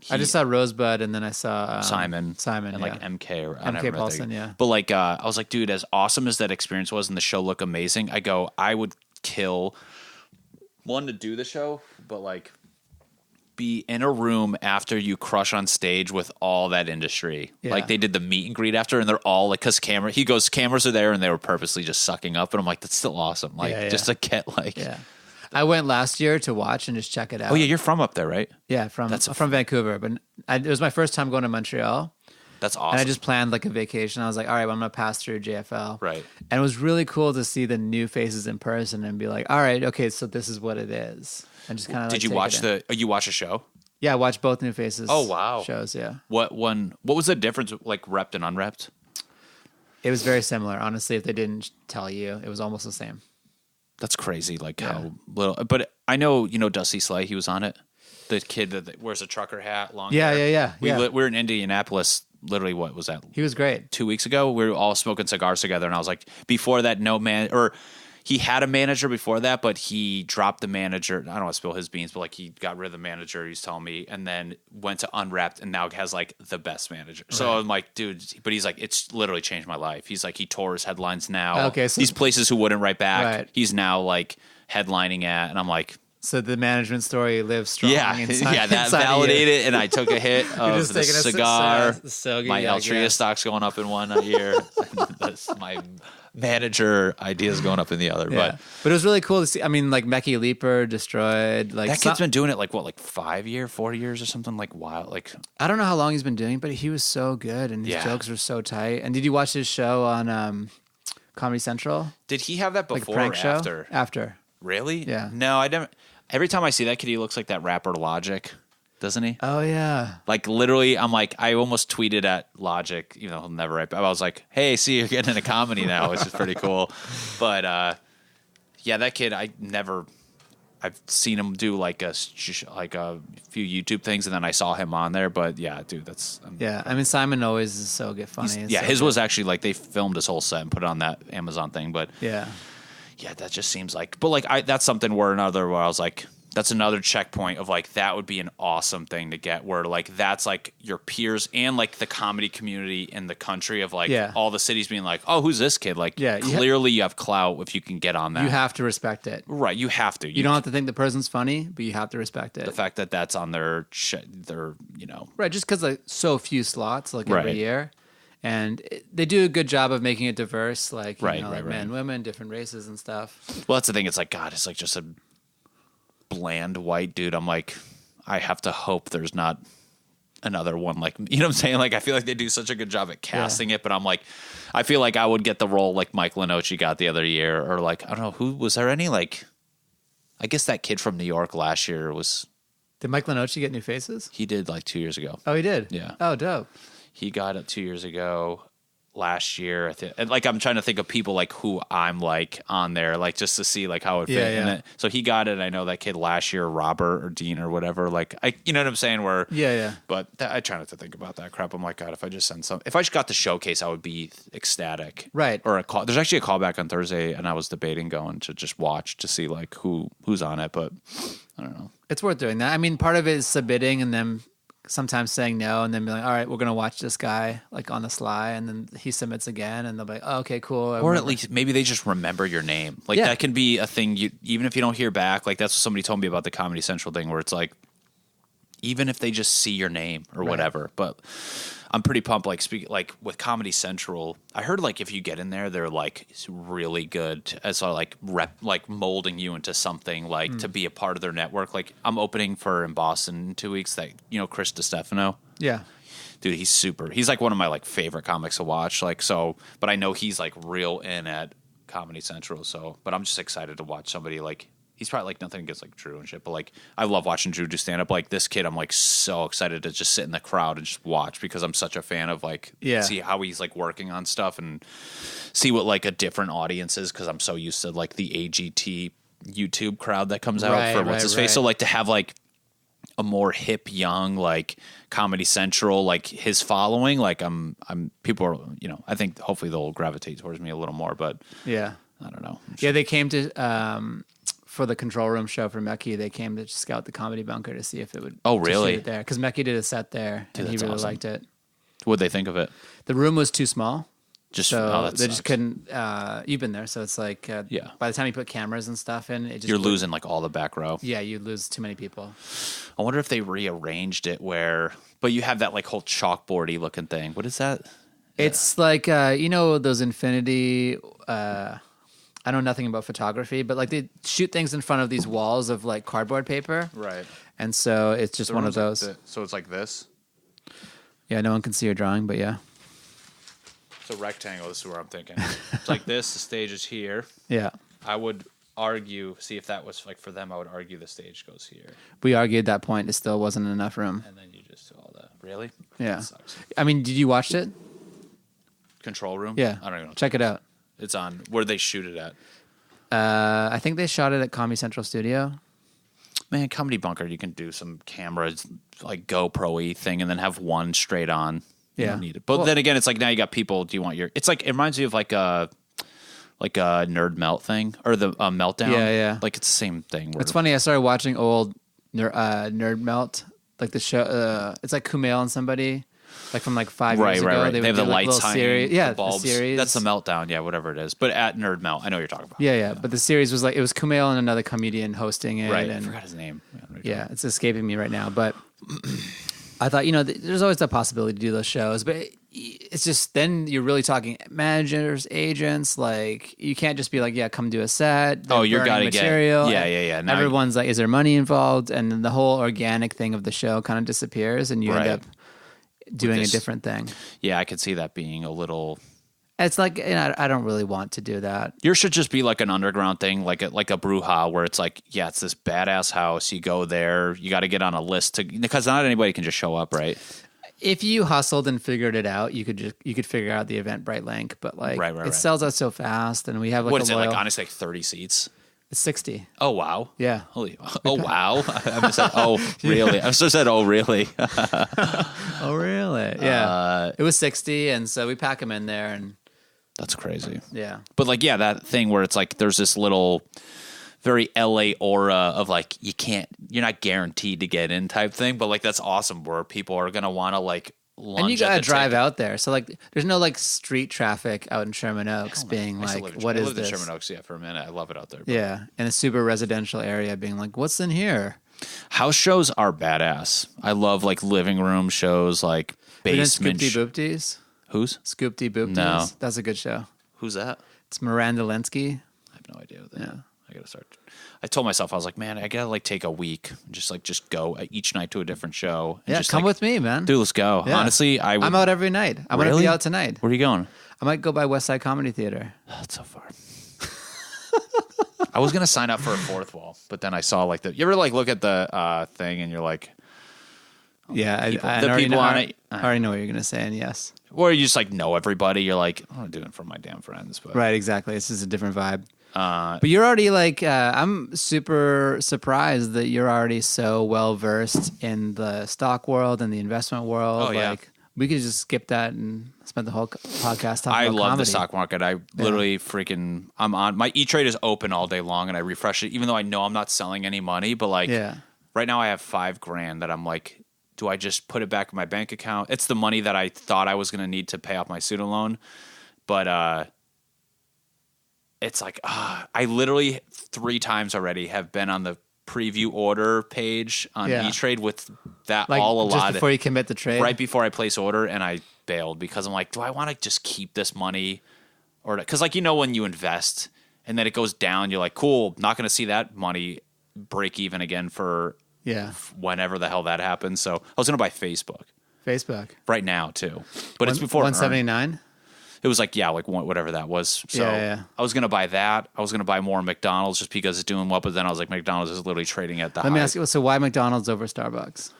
I just saw Rosebud and then I saw Simon and like MK or MK Paulson. Yeah, but like I was like, dude, as awesome as that experience was and the show looked amazing, I would kill one to do the show, but like be in a room after you crush on stage with all that industry. Like they did the meet and greet after and they're all like, cause cameras are there and they were purposely just sucking up. And I'm like, that's still awesome. Like just to get like, I went last year to watch and just check it out. Oh yeah. You're from up there, right? Yeah. From Vancouver, but it was my first time going to Montreal. That's awesome. And I just planned like a vacation. I was like, all right, well, I'm going to pass through JFL. Right. And it was really cool to see the new faces in person and be like, all right, okay, so this is what it is. And just kind of Did you watch you watch a show? Yeah, I watched both New Faces. Oh wow, shows. Yeah. What was the difference, like repped and unrepped? It was very similar, honestly. If they didn't tell you, it was almost the same. That's crazy, like how little. But I know Dusty Slay. He was on it. The kid that wears a trucker hat, long hair. Yeah. We were in Indianapolis. Literally, what was that? He was great. 2 weeks ago, we were all smoking cigars together, and I was like, before that, he had a manager before that, but he dropped the manager. I don't want to spill his beans, but like he got rid of the manager, he's telling me, and then went to Unwrapped and now has like the best manager. Right. So I'm like, dude, but he's like, it's literally changed my life. He's like, he tours headlines now. Okay, so these places who wouldn't write back, he's now like headlining at, and I'm like, so the management story lives strong. That validated, and I took a hit of the cigar. My Altria stock's going up in one year. That's my manager ideas going up in the other. But it was really cool to see. I mean, like Mecky Leaper destroyed. Like that kid's been doing it like 4 years or something, like wild. Like I don't know how long he's been doing, but he was so good and his jokes were so tight. And did you watch his show on Comedy Central? Did he have that before prank or show? after? After. Really? Yeah. No, I never. Every time I see that kid, he looks like that rapper Logic, doesn't he? Oh yeah. Like literally, I'm like, I almost tweeted at Logic. He'll never write. I was like, hey, see, you're getting into comedy now, which is pretty cool. But that kid, I've seen him do like a few YouTube things, and then I saw him on there. But yeah, dude, that's I mean, Simon always is so good, funny. His was actually like they filmed his whole set and put it on that Amazon thing. But yeah, that just seems like. But like, that's something where I was like, that's another checkpoint of like, that would be an awesome thing to get, where like that's like your peers and like the comedy community in the country of like all the cities being like, oh, who's this kid? Like clearly you have clout if you can get on that. You have to respect it. Right, you have to. You don't have to think the person's funny, but you have to respect it. The fact that that's on their Right, just because like so few slots like every year. And they do a good job of making it diverse, like, men, women, different races and stuff. Well, that's the thing. It's like, God, it's like just a bland white dude. I'm like, I have to hope there's not another one like, you know what I'm saying? Like, I feel like they do such a good job at casting it, but I'm like, I feel like I would get the role like Mike Lenoci got the other year, or like, I don't know, who was there any, like, I guess that kid from New York last year was. Did Mike Lenoci get New Faces? He did like 2 years ago. Oh, he did? Yeah. Oh, dope. He got it 2 years ago. last year. And like I'm trying to think of people like who I'm like on there, like just to see like how it fit. Yeah. And so he got it. I know that kid last year, Robert or Dean or whatever. Like you know what I'm saying? Where But I try not to think about that crap. I'm like, God, if I just got the showcase, I would be ecstatic. Right. Or a call. There's actually a callback on Thursday, and I was debating going to just watch to see like who's on it, but I don't know. It's worth doing that. I mean, part of it is submitting and then sometimes saying no and then being like, all right, we're going to watch this guy like on the sly. And then he submits again and they'll be like, oh, okay, cool. Or at least maybe they just remember your name. Like that can be a thing. Even if you don't hear back, like that's what somebody told me about the Comedy Central thing where it's like, even if they just see your name or whatever, but I'm pretty pumped. Like with Comedy Central, I heard like if you get in there, they're like really good as like molding you into something like to be a part of their network. Like I'm opening for in Boston in 2 weeks. That Chris DiStefano. Yeah, dude, he's super. He's like one of my like favorite comics to watch. Like so, but I know he's like real in at Comedy Central. So, but I'm just excited to watch somebody like. He's probably like nothing against like Drew and shit, but like I love watching Drew do stand up. Like this kid, I'm like so excited to just sit in the crowd and just watch because I'm such a fan of like see how he's like working on stuff and see what like a different audience is because I'm so used to like the AGT YouTube crowd that comes out for what's his face. So like to have like a more hip young like Comedy Central like his following like I'm people are I think hopefully they'll gravitate towards me a little more, but I don't know. They came to. For the Control Room show for Mecky, they came to scout the Comedy Bunker to see if it would. Oh, really? There because Mecky did a set there, and he really liked it. What'd they think of it? The room was too small, they sucks. just couldn't. You've been there, so it's like by the time you put cameras and stuff in, you're losing like all the back row. Yeah, you lose too many people. I wonder if they rearranged it but you have that like whole chalkboardy looking thing. What is that? It's like those infinity. I know nothing about photography, but like they shoot things in front of these walls of like cardboard paper. Right. And so it's just one of those. So it's like this? Yeah, no one can see your drawing, but yeah. It's a rectangle. This is where I'm thinking. It's like this. The stage is here. Yeah. I would argue, see if that was like for them, I would argue the stage goes here. We argued that point. It still wasn't enough room. And then you just do all that. Really? Yeah. I mean, did you watch it? Control Room? Yeah. I don't even know. Check it out. It's on. Where they shoot it at? I think they shot it at Comedy Central Studio. Man, Comedy Bunker, you can do some cameras like GoPro-y thing and then have one straight on. You don't need it. But then again, it's like now you got people. Do you want your? It's like it reminds me of like a Nerd Melt thing or the Meltdown. Yeah. Like it's the same thing. It's funny. I started watching old Nerd Melt, like the show. It's like Kumail and somebody. Like from like 5 years ago. Right. They have the lights hanging, the bulbs. The series. That's the Meltdown, whatever it is. But at Nerd Melt, I know what you're talking about. Yeah. But the series was like, it was Kumail and another comedian hosting it. Right, and, I forgot his name. Yeah, it's escaping me right now. But I thought, there's always that possibility to do those shows. But it's just, then you're really talking managers, agents. Like, you can't just be like, yeah, come do a set. You're got to get. Yeah. Now everyone's like, is there money involved? And then the whole organic thing of the show kind of disappears and you end up doing a different thing. Yeah, I could see that being a little. It's like I don't really want to do that. Yours should just be like an underground thing, like a Bruja, where it's like, yeah, it's this badass house. You go there, you got to get on a list because not anybody can just show up, right? If you hustled and figured it out, you could figure out the Eventbrite link, but like it sells out so fast, and we have like what is it like? Honestly, like 30 seats. It's 60. Oh wow! Yeah. Holy! Oh wow! I just said, oh really? I just said, oh really? Oh really? Yeah. It was 60, and so we pack them in there, and that's crazy. Yeah. But like, yeah, that thing where it's like there's this little, very LA aura of like you're not guaranteed to get in type thing, but like that's awesome where people are gonna want to like. And you gotta drive out there, so like, there's no like street traffic out in Sherman Oaks, being like, "What is this?" I lived in Sherman Oaks, for a minute. I love it out there. Yeah, in a super residential area, being like, "What's in here?" House shows are badass. I love like living room shows, like basement. Scoopty Boopties. Who's Scoopty Boopties? No, that's a good show. Who's that? It's Miranda Linsky. I have no idea. I gotta start. I told myself, I was like, man, I gotta like take a week, just go each night to a different show. And come with me, man. Dude, let's go. Yeah. Honestly, I'm out every night. I'm gonna be out tonight. Where are you going? I might go by West Side Comedy Theater. Oh, that's so far. I was gonna sign up for a Fourth Wall, but then I saw like you ever like look at the thing and you're like, Yeah, I already know what you're going to say, and yes. Or you just like know everybody. You're like, I'm not doing it for my damn friends. But. Right, exactly. This is a different vibe. But you're already like, I'm super surprised that you're already so well versed in the stock world and the investment world. Oh, yeah. Like, we could just skip that and spend the whole podcast talking I about love comedy. the stock market. I literally I'm on my E-Trade is open all day long, and I refresh it, even though I know I'm not selling any money. But like, right now I have $5,000 that I'm like, do I just put it back in my bank account? It's the money that I thought I was going to need to pay off my student loan, but it's like I literally 3 times already have been on the preview order page on E-Trade with that like, all allotted. Just before you commit the trade? Right before I place order, and I bailed because I'm like, do I want to just keep this money? Or because like, when you invest and then it goes down, you're like, cool, not going to see that money break even again for whenever the hell that happens. So I was going to buy Facebook right now too, but it's before 179. It was like, whatever that was. So I was going to buy that. I was going to buy more McDonald's just because it's doing well. But then I was like, McDonald's is literally trading at the high. Let me ask you, so why McDonald's over Starbucks?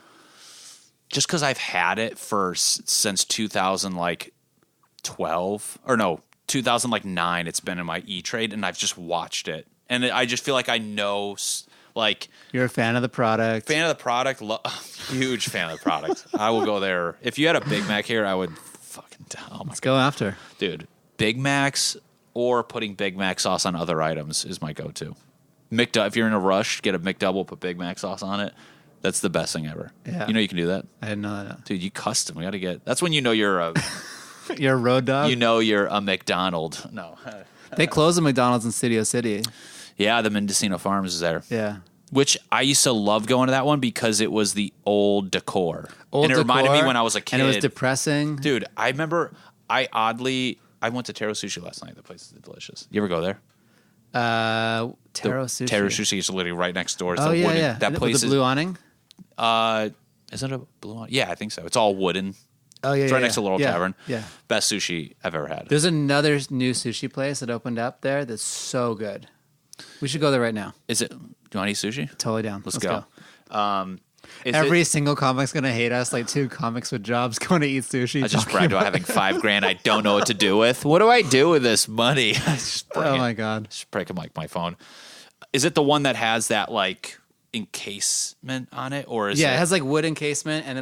Just because I've had it since 2012 or no, 2009. It's been in my E-Trade, and I've just watched it, and I just feel like I know. Like, you're a fan of the product. Huge fan of the product. I will go there. If you had a Big Mac here, I would fucking Let's go after. Dude, Big Macs or putting Big Mac sauce on other items is my go-to. If you're in a rush, get a McDouble, put Big Mac sauce on it. That's the best thing ever. Yeah. You can do that? I didn't know that. Dude, you custom. We got to get... That's when you know you're a... You're a road dog? You know you're a McDonald. No. They closed the McDonald's in Studio City. Yeah, the Mendocino Farms is there. Yeah. Which I used to love going to that one because it was the old decor. And it reminded me when I was a kid. And it was depressing. Dude, I remember I went to Tayour Sushi last night. The place is delicious. You ever go there? Tayour Sushi. Tayour Sushi is literally right next door. It's yeah. That place with the blue awning? Is it a blue awning? Yeah, I think so. It's all wooden. Oh, yeah, it's right next to Laurel Tavern. Yeah. Best sushi I've ever had. There's another new sushi place that opened up there that's so good. We should go there right now. Is it? Do you want to eat sushi? Totally down. Let's go. Every single comic's going to hate us, like 2 comics with jobs going to eat sushi. I just bragged about having $5,000 I don't know what to do with. What do I do with this money? My God. Just breaking my phone. Is it the one that has that like encasement on it? Or is it has like wood encasement, and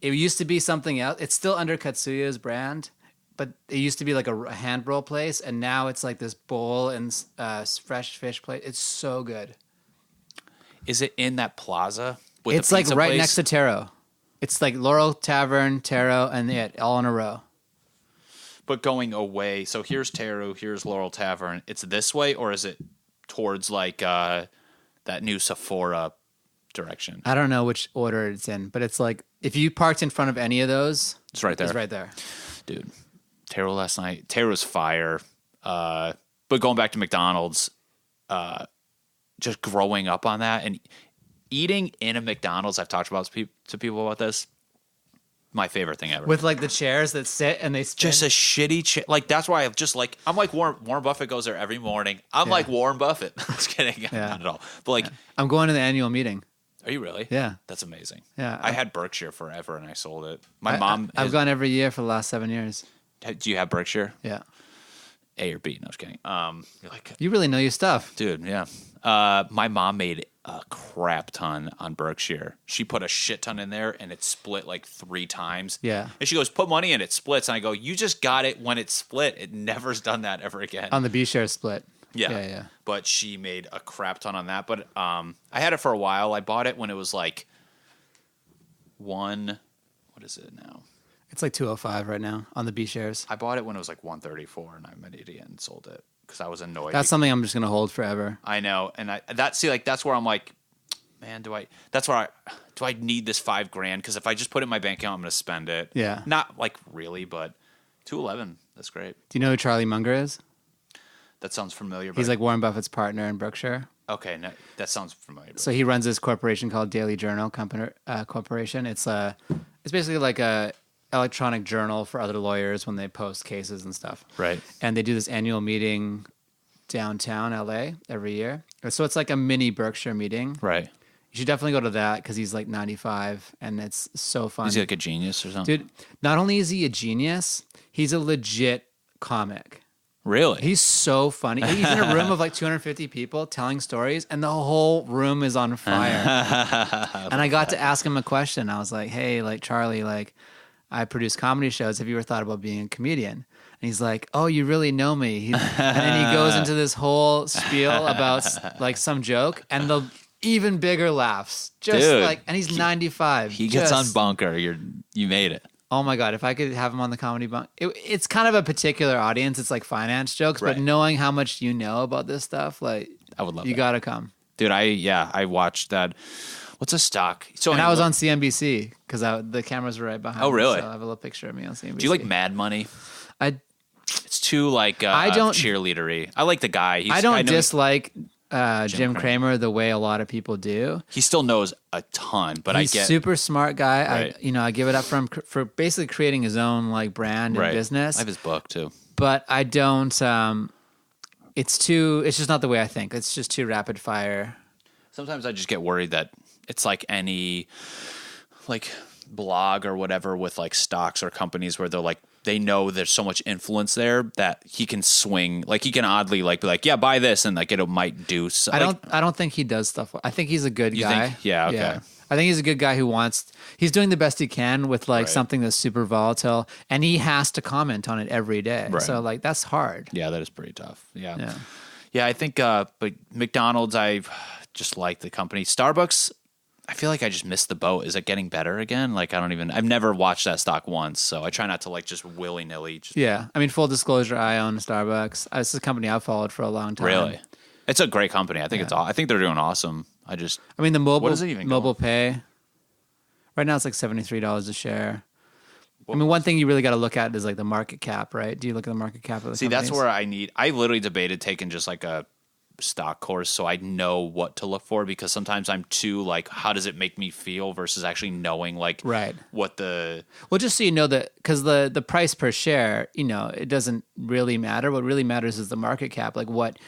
it used to be something else. It's still under Katsuya's brand, but it used to be like a hand roll place, and now it's like this bowl and fresh fish plate. It's so good. Is it in that plaza? It's like right next to Taro. It's like Laurel Tavern, Taro, and it all in a row. But going away, so here's Taro, here's Laurel Tavern. It's this way, or is it towards like that new Sephora direction? I don't know which order it's in, but it's like if you parked in front of any of those, it's right there. It's right there. Dude, Taro last night. Taro's fire. But going back to McDonald's, just growing up on that and eating in a McDonald's, I've talked about to people about this. My favorite thing ever. With like the chairs that sit and they spin. Just a shitty chair. Like that's why I'm like Warren Buffett goes there every morning. I'm like Warren Buffett. I'm just kidding. Not at all. But like I'm going to the annual meeting. Are you really? Yeah. That's amazing. Yeah. I had Berkshire forever and I sold it. My mom. I've gone every year for the last 7 years. Do you have Berkshire? Yeah. A or B? No, just kidding. You're like, you really know your stuff, dude. Yeah. My mom made a crap ton on Berkshire. She put a shit ton in there and it split like 3 times. Yeah. And she goes, put money in, it splits. And I go, you just got it when it split. It never's done that ever again. On the B share split. Yeah. But she made a crap ton on that. But I had it for a while. I bought it when it was like what is it now? It's like 205 right now on the B shares. I bought it when it was like 134 and I'm an idiot and sold it because I was annoyed. That's something I'm just going to hold forever. I know. And that's where I'm like, man, do I need this $5,000? Because if I just put it in my bank account, I'm going to spend it. Yeah. Not like really, but 211. That's great. Do you know who Charlie Munger is? That sounds familiar. He's like Warren Buffett's partner in Berkshire. Okay, no, that sounds familiar. So he runs this corporation called Daily Journal Corporation. It's basically like a electronic journal for other lawyers when they post cases and stuff. Right. And they do this annual meeting downtown LA every year. So it's like a mini Berkshire meeting. Right. You should definitely go to that because he's like 95 and it's so fun. Is he like a genius or something? Dude, not only is he a genius, he's a legit comic. Really? He's so funny. He's in a room of like 250 people telling stories, and the whole room is on fire. And I got to ask him a question. I was like, hey, like, Charlie, like, I produce comedy shows. Have you ever thought about being a comedian? And he's like, oh, you really know me. And then he goes into this whole spiel about like some joke, and the even bigger laughs. Just Dude, like, and he's 95. He gets on bunker. You made it. Oh my God, if I could have him on the comedy bunk. It's kind of a particular audience. It's like finance jokes, right. But knowing how much you know about this stuff, like, I would love you gotta come. Dude, I watched that. What's a stock? So and I was on CNBC because the cameras were right behind me. Oh, really? So I have a little picture of me on CNBC. Do you like Mad Money? It's too like I don't cheerleadery. I like the guy. I don't dislike Jim Cramer the way a lot of people do. He still knows a ton, but he's super smart guy. Right. I give it up for him for basically creating his own like brand and business. I have his book too, but I don't. It's just not the way I think. It's just too rapid fire. Sometimes I just get worried that it's like any like blog or whatever with like stocks or companies where they're like, they know there's so much influence there that he can swing, like he can oddly like be like, yeah, buy this, and like it might do. I don't think he does stuff. I think he's a good guy. Think? Yeah, okay. Yeah. I think he's a good guy he's doing the best he can with like something that's super volatile, and he has to comment on it every day. Right. So like that's hard. Yeah, that is pretty tough. Yeah. I think, but McDonald's, I just like the company. Starbucks, I feel like I just missed the boat. Is it getting better again? Like I've never watched that stock once, so I try not to like just willy nilly. Yeah, I mean, full disclosure, I own Starbucks. This is a company I've followed for a long time. Really, it's a great company. I think I think they're doing awesome. I mean, the mobile pay right now it's like $73 a share. I mean, one thing you really got to look at is like the market cap, right? Do you look at the market cap of the companies? That's where I literally debated taking just like a stock course so I know what to look for, because sometimes I'm too like, how does it make me feel versus actually knowing like what the... Well, just so you know that, because the price per share, it doesn't really matter. What really matters is the market cap, like what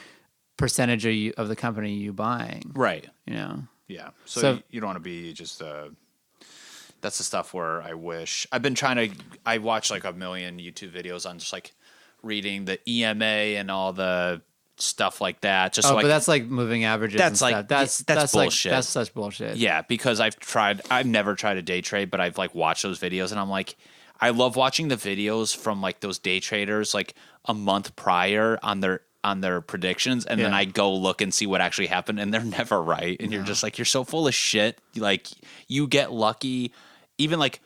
percentage of the company are you buying? Right. Yeah. So you don't want to be just... that's the stuff where I wish... I watched like a million YouTube videos on just like reading the EMA and all the stuff like that. But that's like moving averages. That's and like stuff. That's bullshit. That's such bullshit. Yeah, because I've never tried a day trade, but I've like watched those videos, and I'm like, I love watching the videos from like those day traders like a month prior on their predictions, and then I go look and see what actually happened, and they're never right, and you're just like, you're so full of shit. Like you get lucky, even like.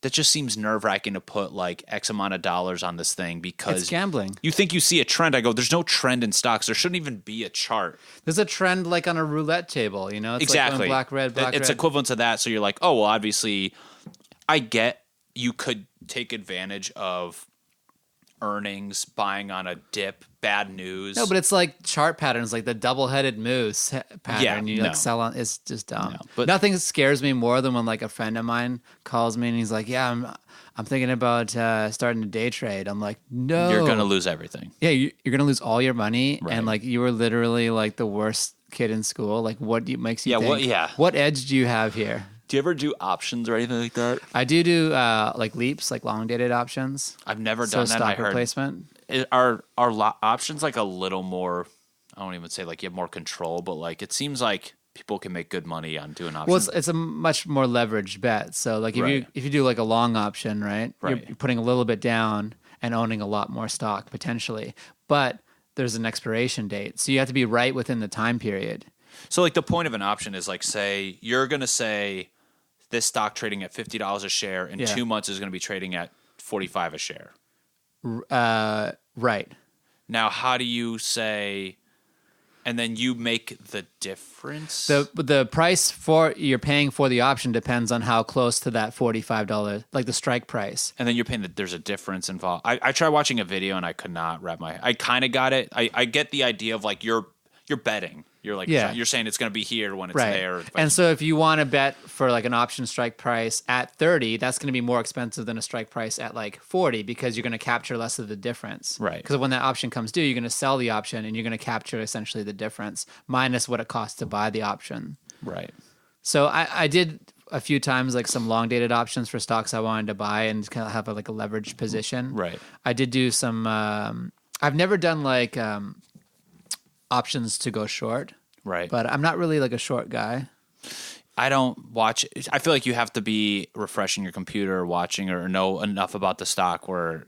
That just seems nerve-wracking to put like X amount of dollars on this thing because... It's gambling. You think you see a trend. I go, there's no trend in stocks. There shouldn't even be a chart. There's a trend like on a roulette table, It's exactly. Like black, red. It's equivalent to that. So you're like, oh, well, obviously, I get you could take advantage of earnings, buying on a dip, bad news. No, but it's like chart patterns, like the double-headed moose pattern. Yeah, like sell on. It's just dumb. No, but nothing scares me more than when like a friend of mine calls me and he's like, "Yeah, I'm thinking about starting a day trade." I'm like, "No, you're gonna lose everything. Yeah, you're gonna lose all your money, and like you were literally like the worst kid in school. Like, what makes you think? What edge do you have here?" Do you ever do options or anything like that? I do like leaps, like long dated options. I've never done that. Stock replacement. Are options like a little more? I don't even say like you have more control, but like it seems like people can make good money on doing options. Well, it's a much more leveraged bet. So like if you do like a long option, right? You're putting a little bit down and owning a lot more stock potentially, but there's an expiration date, so you have to be right within the time period. So like the point of an option is like, say you're going to say this stock trading at $50 a share in 2 months is going to be trading at $45 a share. Right. Now, how do you say, and then you make the difference? The price you're paying for the option depends on how close to that $45, like the strike price. And then you're paying there's a difference involved. I tried watching a video and I could not I kind of got it. I get the idea of like you're betting. You're like, you're saying it's going to be here when it's there. And so if you want to bet for like an option strike price at 30, that's going to be more expensive than a strike price at like 40 because you're going to capture less of the difference. Right. Because when that option comes due, you're going to sell the option and you're going to capture essentially the difference minus what it costs to buy the option. Right. So I did a few times like some long dated options for stocks I wanted to buy and kind of have a leveraged position. Right. I did do some. I've never done like options to go short. Right. But I'm not really like a short guy. I don't watch. I feel like you have to be refreshing your computer, or watching, or know enough about the stock where.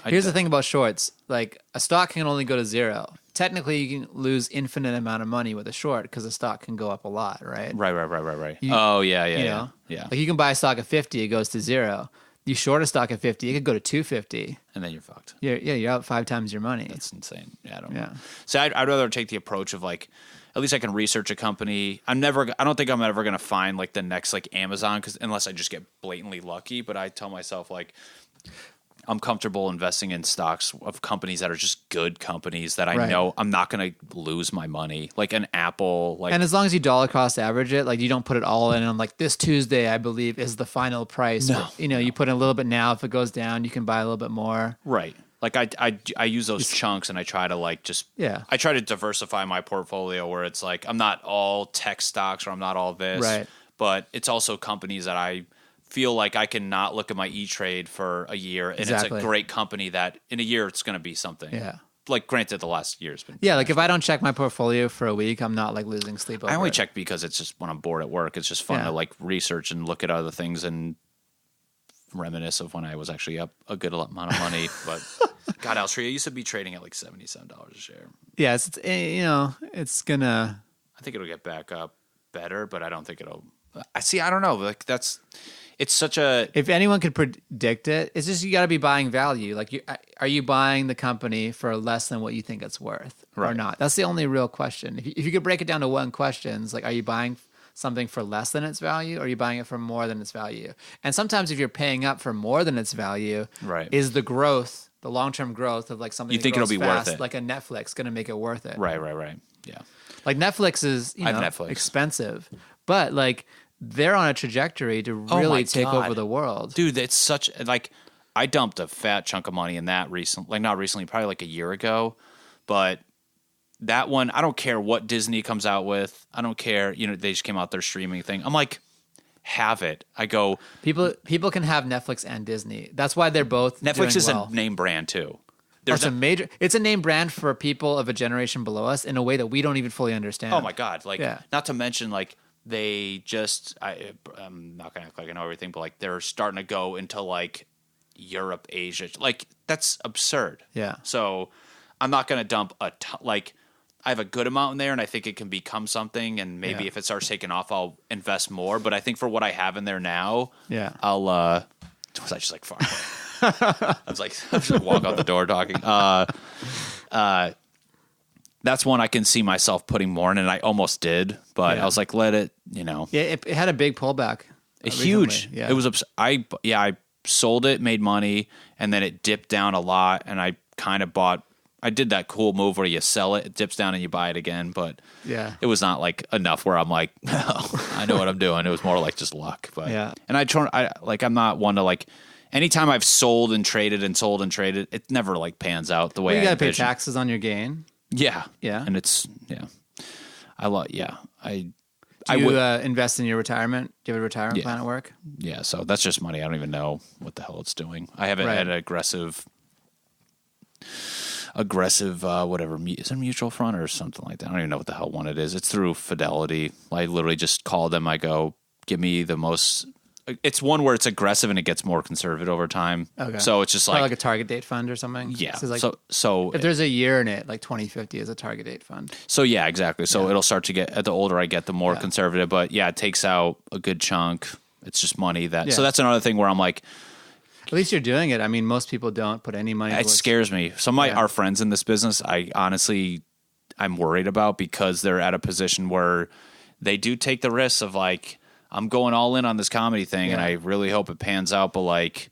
Here's the thing about shorts. Like a stock can only go to zero. Technically, you can lose infinite amount of money with a short because the stock can go up a lot, right? Right. Yeah. Like you can buy a stock at 50, it goes to zero. You short a stock at 50, it could go to 250. And then you're fucked. You're out 5 times your money. That's insane. Yeah, I don't know. Yeah. So I'd rather take the approach of like, at least I can research a company. I don't think I'm ever going to find like the next like Amazon unless I just get blatantly lucky. But I tell myself like, I'm comfortable investing in stocks of companies that are just good companies that I know I'm not going to lose my money. Like an Apple. Like, and as long as you dollar cost average it, like you don't put it all in on like this Tuesday, I believe, is the final price. No. But, you put in a little bit now. If it goes down, you can buy a little bit more. Right. Like I use those chunks and I try to like just I try to diversify my portfolio where it's like I'm not all tech stocks or I'm not all this. Right. But it's also companies that I feel like I can not look at my E-Trade for a year and it's a great company that in a year it's going to be something. Yeah. Like granted the last year's been like if I don't check my portfolio for a week, I'm not like losing sleep over I only it. check because it's just when I'm bored at work. It's just fun to like research and look at other things and reminisce of when I was actually up a good amount of money. But God, Altria used to be trading at like $77 a share. Yeah, it's gonna. I think it'll get back up better, but I don't think it'll. I don't know. Like it's such a. If anyone could predict it, it's just you got to be buying value. Like, are you buying the company for less than what you think it's worth, or not? That's the only real question. If you could break it down to one question, it's like, are you buying something for less than its value, or are you buying it for more than its value? And sometimes, if you're paying up for more than its value, is the growth, the long-term growth of like something you think it'll be fast, worth it, like a Netflix, going to make it worth it? Right. Yeah. Like Netflix is expensive, but like they're on a trajectory to really take over the world. Dude, it's such like I dumped a fat chunk of money in that not recently, probably like a year ago, but that one, I don't care what Disney comes out with. I don't care, they just came out their streaming thing. I'm like, have it. I go people can have Netflix and Disney. That's why they're both Netflix is a name brand too. It's a name brand for people of a generation below us in a way that we don't even fully understand. Oh my God. Like, not to mention like they just, I'm not going to act like I know everything, but like they're starting to go into like Europe, Asia. Like that's absurd. Yeah. So I'm not going to dump a ton. Like I have a good amount in there and I think it can become something. And maybe if it starts taking off, I'll invest more. But I think for what I have in there now, I'll, was I just like, fuck. I was like walk out the door talking. That's one I can see myself putting more in, and I almost did, but I was like, let it, Yeah, it had a big pullback. Huge. Yeah. It was. I sold it, made money, and then it dipped down a lot, and I kind of bought. I did that cool move where you sell it, it dips down, and you buy it again, but it was not like enough where I'm like, I know what I'm doing. It was more like just luck. But and I'm not one to like. Anytime I've sold and traded, it never like pans out the way you got to pay taxes on your gain. Yeah. And it's I would invest in your retirement. Do you have a retirement plan at work? Yeah, so that's just money. I don't even know what the hell it's doing. I haven't had an aggressive whatever, is it a mutual fund or something like that? I don't even know what the hell one it is. It's through Fidelity. I literally just call them. I go, give me the most. It's one where it's aggressive and it gets more conservative over time. Okay. So it's just like a target date fund or something. Yeah. So, like, so if there's a year in it, like 2050 is a target date fund. So yeah, exactly. So it'll start to get, the older I get, the more conservative, but it takes out a good chunk. It's just money so that's another thing where I'm like, at least you're doing it. I mean, most people don't put any money. It scares me. Some of our friends in this business, I'm worried about because they're at a position where they do take the risks of like, I'm going all in on this comedy thing and I really hope it pans out. But like,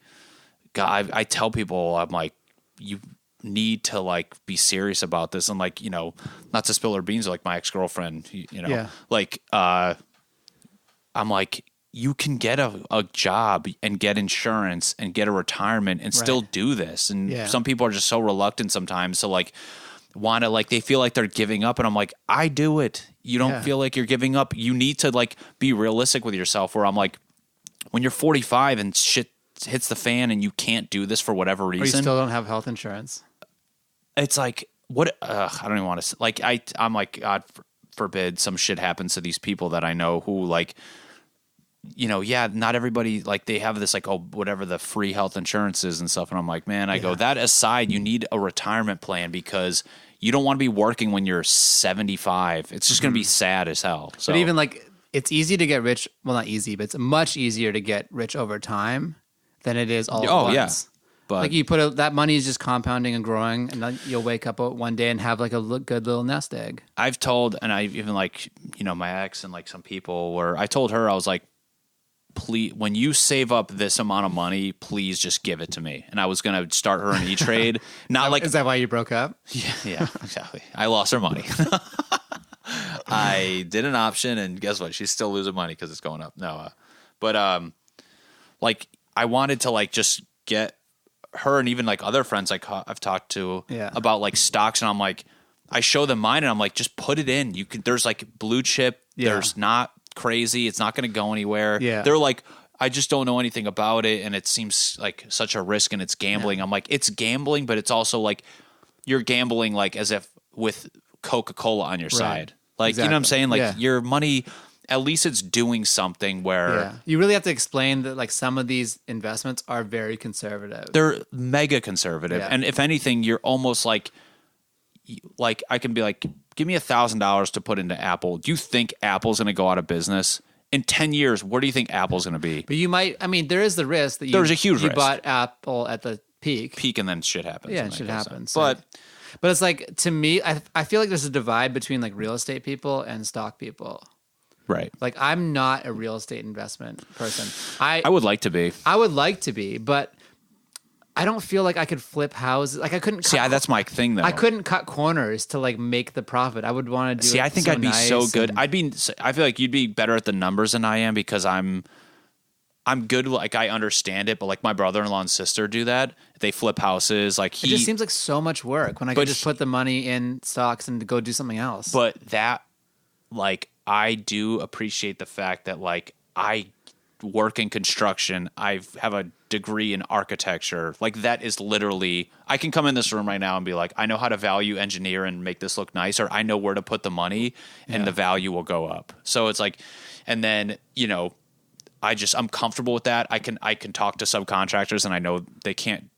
God, I tell people, I'm like, you need to like be serious about this. And like, not to spill her beans, like my ex-girlfriend, like, I'm like, you can get a job and get insurance and get a retirement and still do this. And some people are just so reluctant sometimes. So like, want to like, they feel like they're giving up. And I'm like, I do it. You don't feel like you're giving up. You need to like be realistic with yourself, where I'm like, when you're 45 and shit hits the fan and you can't do this for whatever reason. Or you still don't have health insurance. It's like, what? I don't even want to, like, I'm like, God forbid some shit happens to these people that I know who like, you know, not everybody, like they have this like, oh, whatever the free health insurance is and stuff. And I'm like, man, I go, that aside, you need a retirement plan because you don't want to be working when you're 75. It's just going to be sad as hell. So. But even like, it's easy to get rich. Well, not easy, but it's much easier to get rich over time than it is all at once. Yeah. But like you that money is just compounding and growing, and then you'll wake up one day and have like a good little nest egg. I've told, and I even like, you know, my ex and like some people where I told her, I was like, please, when you save up this amount of money, please just give it to me. And I was going to start her an E-Trade. Not like, is that why you broke up? Yeah, exactly. I lost her money. I did an option, and guess what? She's still losing money because it's going up. No, but like I wanted to like just get her and even like other friends I've talked to about like stocks, and I'm like, I show them mine, and I'm like, just put it in. You can. There's like blue chip. Yeah. There's not crazy. It's not going to go anywhere. Yeah. They're like, I just don't know anything about it, and it seems like such a risk, and it's gambling. Yeah. I'm like, it's gambling, but it's also like you're gambling like as if with Coca-Cola on your side. Like, exactly. You know what I'm saying? Like your money, at least it's doing something where you really have to explain that like some of these investments are very conservative. They're mega conservative. Yeah. And if anything, you're almost like I can be like, give me $1,000 to put into Apple. Do you think Apple's going to go out of business? In 10 years, where do you think Apple's going to be? But you might, I mean, there is the risk that there's a huge risk. You bought Apple at the peak and then shit happens. Yeah, shit happens. But it's like, to me, I feel like there's a divide between like real estate people and stock people. Right. Like I'm not a real estate investment person. I would like to be. I would like to be, but I don't feel like I could flip houses. Like I couldn't. See, that's my thing though. I couldn't cut corners to like make the profit. I would want to do. See, I think I'd be so good. I feel like you'd be better at the numbers than I am because I'm good. Like I understand it, but like my brother-in-law and sister do that. They flip houses. Like it just seems like so much work when I could just put the money in stocks and go do something else. But that, like, I do appreciate the fact that like I work in construction. I have a degree in architecture. Like that is literally, I can come in this room right now and be like, I know how to value engineer and make this look nice, or I know where to put the money and the value will go up. So it's like, and then, you know, I'm comfortable with that. I can talk to subcontractors and I know they can't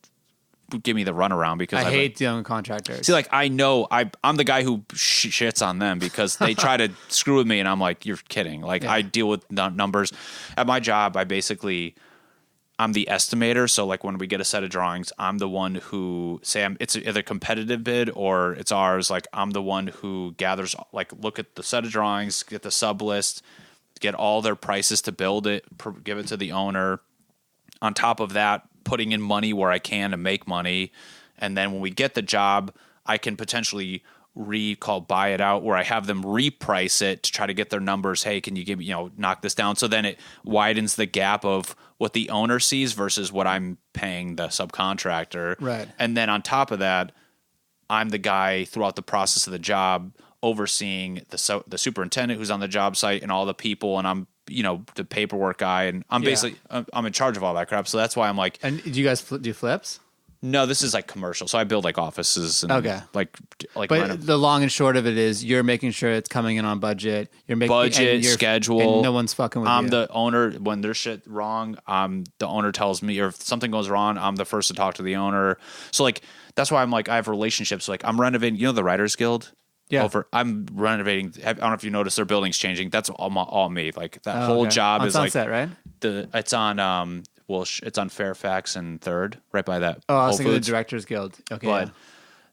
give me the runaround because I hate dealing with contractors. See, like I know I'm the guy who shits on them because they try to screw with me and I'm like, you're kidding. Like I deal with numbers at my job. I'm the estimator. So like when we get a set of drawings, I'm the one who it's either competitive bid or it's ours. Like I'm the one who gathers, like look at the set of drawings, get the sub list, get all their prices to build it, give it to the owner. On top of that, putting in money where I can to make money. And then when we get the job, I can potentially buy it out where I have them reprice it to try to get their numbers. Hey, can you give me, knock this down? So then it widens the gap of what the owner sees versus what I'm paying the subcontractor. Right. And then on top of that, I'm the guy throughout the process of the job overseeing the superintendent who's on the job site and all the people. And I'm, the paperwork guy, and I'm basically, I'm in charge of all that crap. So that's why I'm like. And do you guys do flips? No, this is like commercial. So I build like offices and like. But the long and short of it is you're making sure it's coming in on budget. You're making schedule. And no one's fucking with you. I'm the owner. When there's shit wrong, the owner tells me, or if something goes wrong, I'm the first to talk to the owner. So like, that's why I'm like, I have relationships. Like I'm renovating, the Writers Guild? Yeah. I'm renovating. I don't know if you noticed their building's changing. That's all me. Like that whole job on is Sunset, like. Right? It's on, it's on Fairfax and 3rd, right by that. Oh, I was thinking the Directors Guild. Okay. But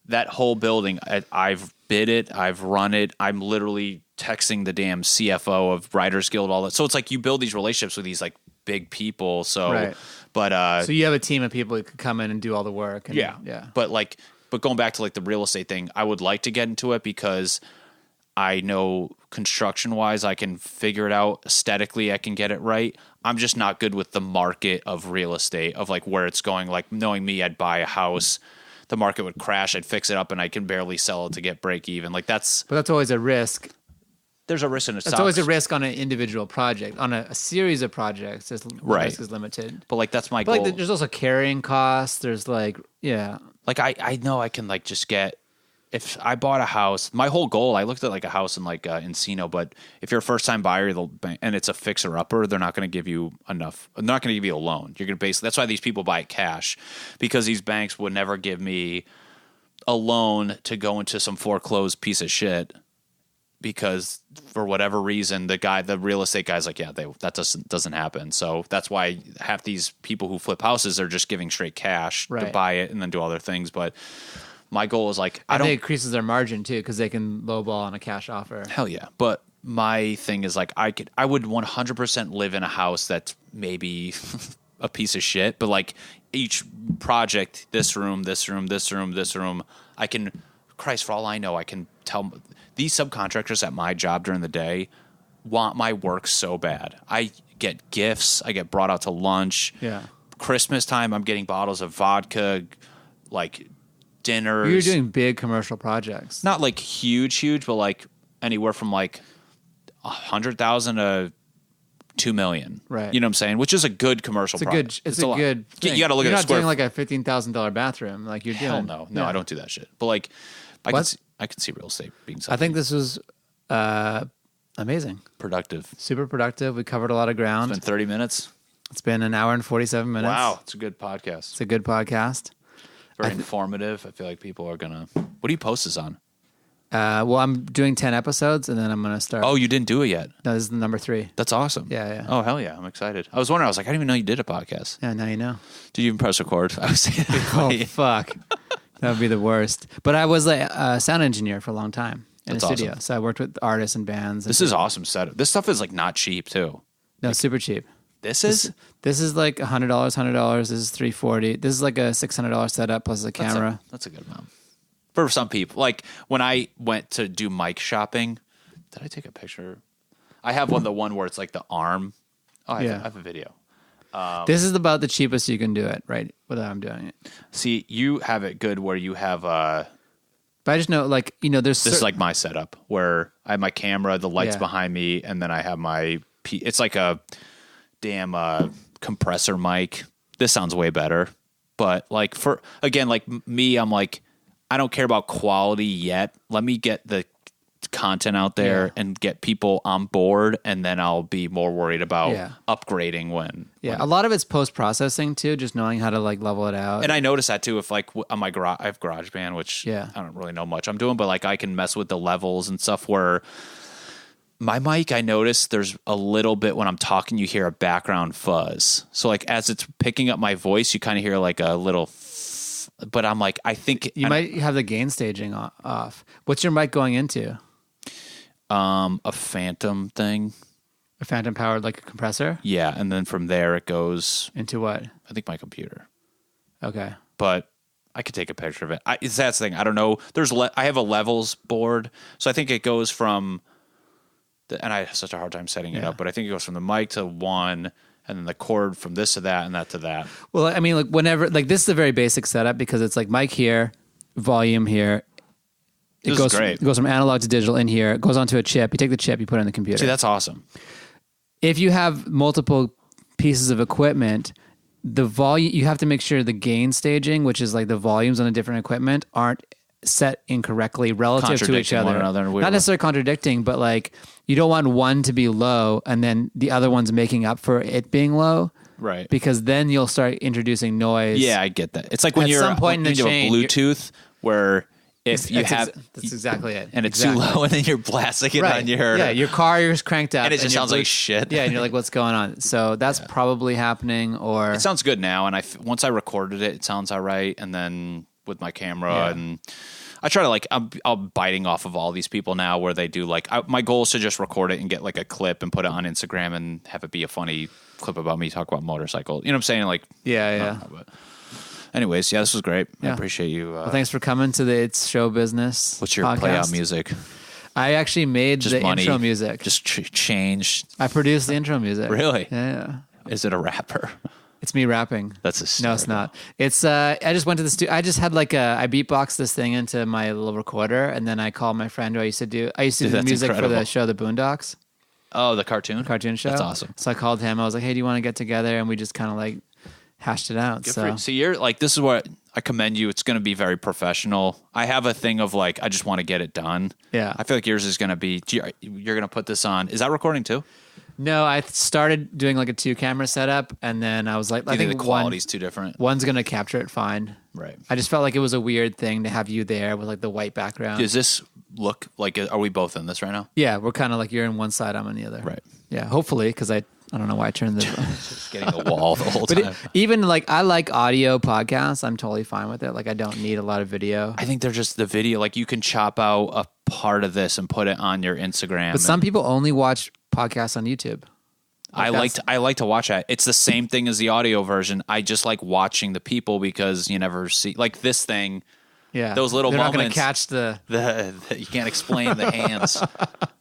that whole building, I've bid it, I've run it. I'm literally texting the damn CFO of Writers Guild, all that. So it's like you build these relationships with these like big people. So, but so you have a team of people who could come in and do all the work. And, yeah. But going back to like the real estate thing, I would like to get into it because I know construction wise, I can figure it out. Aesthetically, I can get it right. I'm just not good with the market of real estate, of like where it's going. Like knowing me, I'd buy a house the market would crash. I'd fix it up and I can barely sell it to get break even. Like But that's always a risk. There's a risk in it. It's always a risk on an individual project. On a series of projects, the risk is limited. But like, that's my goal. Like, there's also carrying costs. There's like, Like I know I can like just get, if I bought a house, my whole goal, I looked at like a house in like Encino, but if you're a first time buyer, and it's a fixer upper, they're not going to give you enough. They're not going to give you a loan. You're going to basically, that's why these people buy it cash, because these banks would never give me a loan to go into some foreclosed piece of shit. Because for whatever reason, the real estate guy's like, that doesn't happen. So that's why half these people who flip houses are just giving straight cash to buy it and then do other things. But my goal is like, it increases their margin too, because they can lowball on a cash offer. Hell yeah. But my thing is like, I would 100% live in a house that's maybe a piece of shit, but like each project, this room, I can, Christ, for all I know, I can tell these subcontractors at my job during the day want my work so bad. I get gifts. I get brought out to lunch. Yeah. Christmas time, I'm getting bottles of vodka, like dinners. You're doing big commercial projects. Not like huge, but like anywhere from like 100,000 to 2 million. Right. You know what I'm saying? Which is a good commercial project. It's a good thing. You got to look you're at not doing like a $15,000 bathroom. Like you're doing. Hell no. I don't do that shit. But like, I can see real estate being something. I think this was amazing. Productive. Super productive. We covered a lot of ground. It's been 30 minutes. It's been an hour and 47 minutes. Wow. It's a good podcast. It's a good podcast. Very informative. I feel like people are going to... What do you post this on? Well, I'm doing 10 episodes, and then I'm going to start... Oh, you didn't do it yet? No, this is number 3. That's awesome. Yeah. Oh, hell yeah. I'm excited. I was wondering. I was like, I didn't even know you did a podcast. Yeah, now you know. Did you even press record? I was saying, oh, fuck. That would be the worst. But I was a sound engineer for a long time in a studio. Awesome. So I worked with artists and bands. This is awesome setup. This stuff is like not cheap too. No, like, super cheap. This is like $100. This is $340. This is like a $600 setup plus a camera. That's a good amount. For some people, like when I went to do mic shopping, did I take a picture? I have the one where it's like the arm. Oh, I have a video. This is about the cheapest you can do it, right? Without I'm doing it. See, you have it good where you have But I just know, like, there's... This is like my setup where I have my camera, the lights behind me, and then I have my... It's like a damn compressor mic. This sounds way better. But like like me, I'm like, I don't care about quality yet. Let me get the content out there and get people on board, and then I'll be more worried about upgrading when a lot of it's post-processing too, just knowing how to like level it out. And I notice that too, if like on my I have GarageBand, which I don't really know much I'm doing, but like I can mess with the levels and stuff. Where my mic, I notice there's a little bit when I'm talking, you hear a background fuzz. So like as it's picking up my voice, you kind of hear like a little but I'm like, I think you might have the gain staging off. What's your mic going into? A phantom thing. A phantom powered like a compressor? Yeah, and then from there it goes... Into what? I think my computer. Okay. But I could take a picture of it. It's that thing. I don't know. I have a levels board, so I think it goes from... and I have such a hard time setting it up, but I think it goes from the mic to 1, and then the cord from this to that, and that to that. Well, I mean, like whenever... Like this is a very basic setup because it's like mic here, volume here... It goes from analog to digital in here. It goes onto a chip. You take the chip, you put it in the computer. See, that's awesome. If you have multiple pieces of equipment, the volume, you have to make sure the gain staging, which is like the volumes on the different equipment, aren't set incorrectly relative to each other. Not necessarily contradicting, but like you don't want one to be low and then the other one's making up for it being low. Right. Because then you'll start introducing noise. Yeah, I get that. It's like when you're when you have Bluetooth where... If you have... That's exactly it. And it's too low, and then you're blasting it on your... Yeah, your car is cranked up. And it just sounds like shit. Yeah, and you're like, what's going on? So that's probably happening, or... It sounds good now, and once I recorded it, it sounds all right, and then with my camera, and I try to, like... I'm biting off of all these people now where they do, like... my goal is to just record it and get, like, a clip and put it on Instagram and have it be a funny clip about me talk about motorcycle. You know what I'm saying? Like... Yeah. Anyways, this was great. I appreciate you. Well, thanks for coming to the It's Show Business What's your podcast. Play Out music? I actually made the intro music. Just changed. I produced the intro music. Really? Yeah. Is it a rapper? It's me rapping. That's hysterical. No, it's not. It's I just went to the studio. I just had like I beatboxed this thing into my little recorder, and then I called my friend who I used to do the music incredible. For the show, The Boondocks. Oh, the cartoon show. That's awesome. So I called him. I was like, "Hey, do you want to get together?" And we just kind of like hashed it out. So you're like, this is what I commend you. It's going to be very professional. I have a thing of like, I just want to get it done. Yeah. I feel like yours is going to be. You're going to put this on. Is that recording too? No, I started doing like a 2-camera setup, and then I was like, I think the quality's too different. One's going to capture it fine. Right. I just felt like it was a weird thing to have you there with like the white background. Does this look like, are we both in this right now? Yeah, we're kind of like you're in one side, I'm on the other. Right. Yeah, hopefully, because I don't know why I turned this. Just getting a wall the whole time. Even like I like audio podcasts. I'm totally fine with it. Like I don't need a lot of video. I think they're just the video. Like you can chop out a part of this and put it on your Instagram. But some people only watch podcasts on YouTube. I like to watch that. It's the same thing as the audio version. I just like watching the people because you never see like this thing. Yeah, those little They're moments. Not going to catch the you can't explain the hands.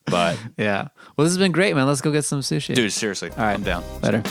But yeah, well, this has been great, man. Let's go get some sushi, dude. Seriously, all right, I'm down. Later.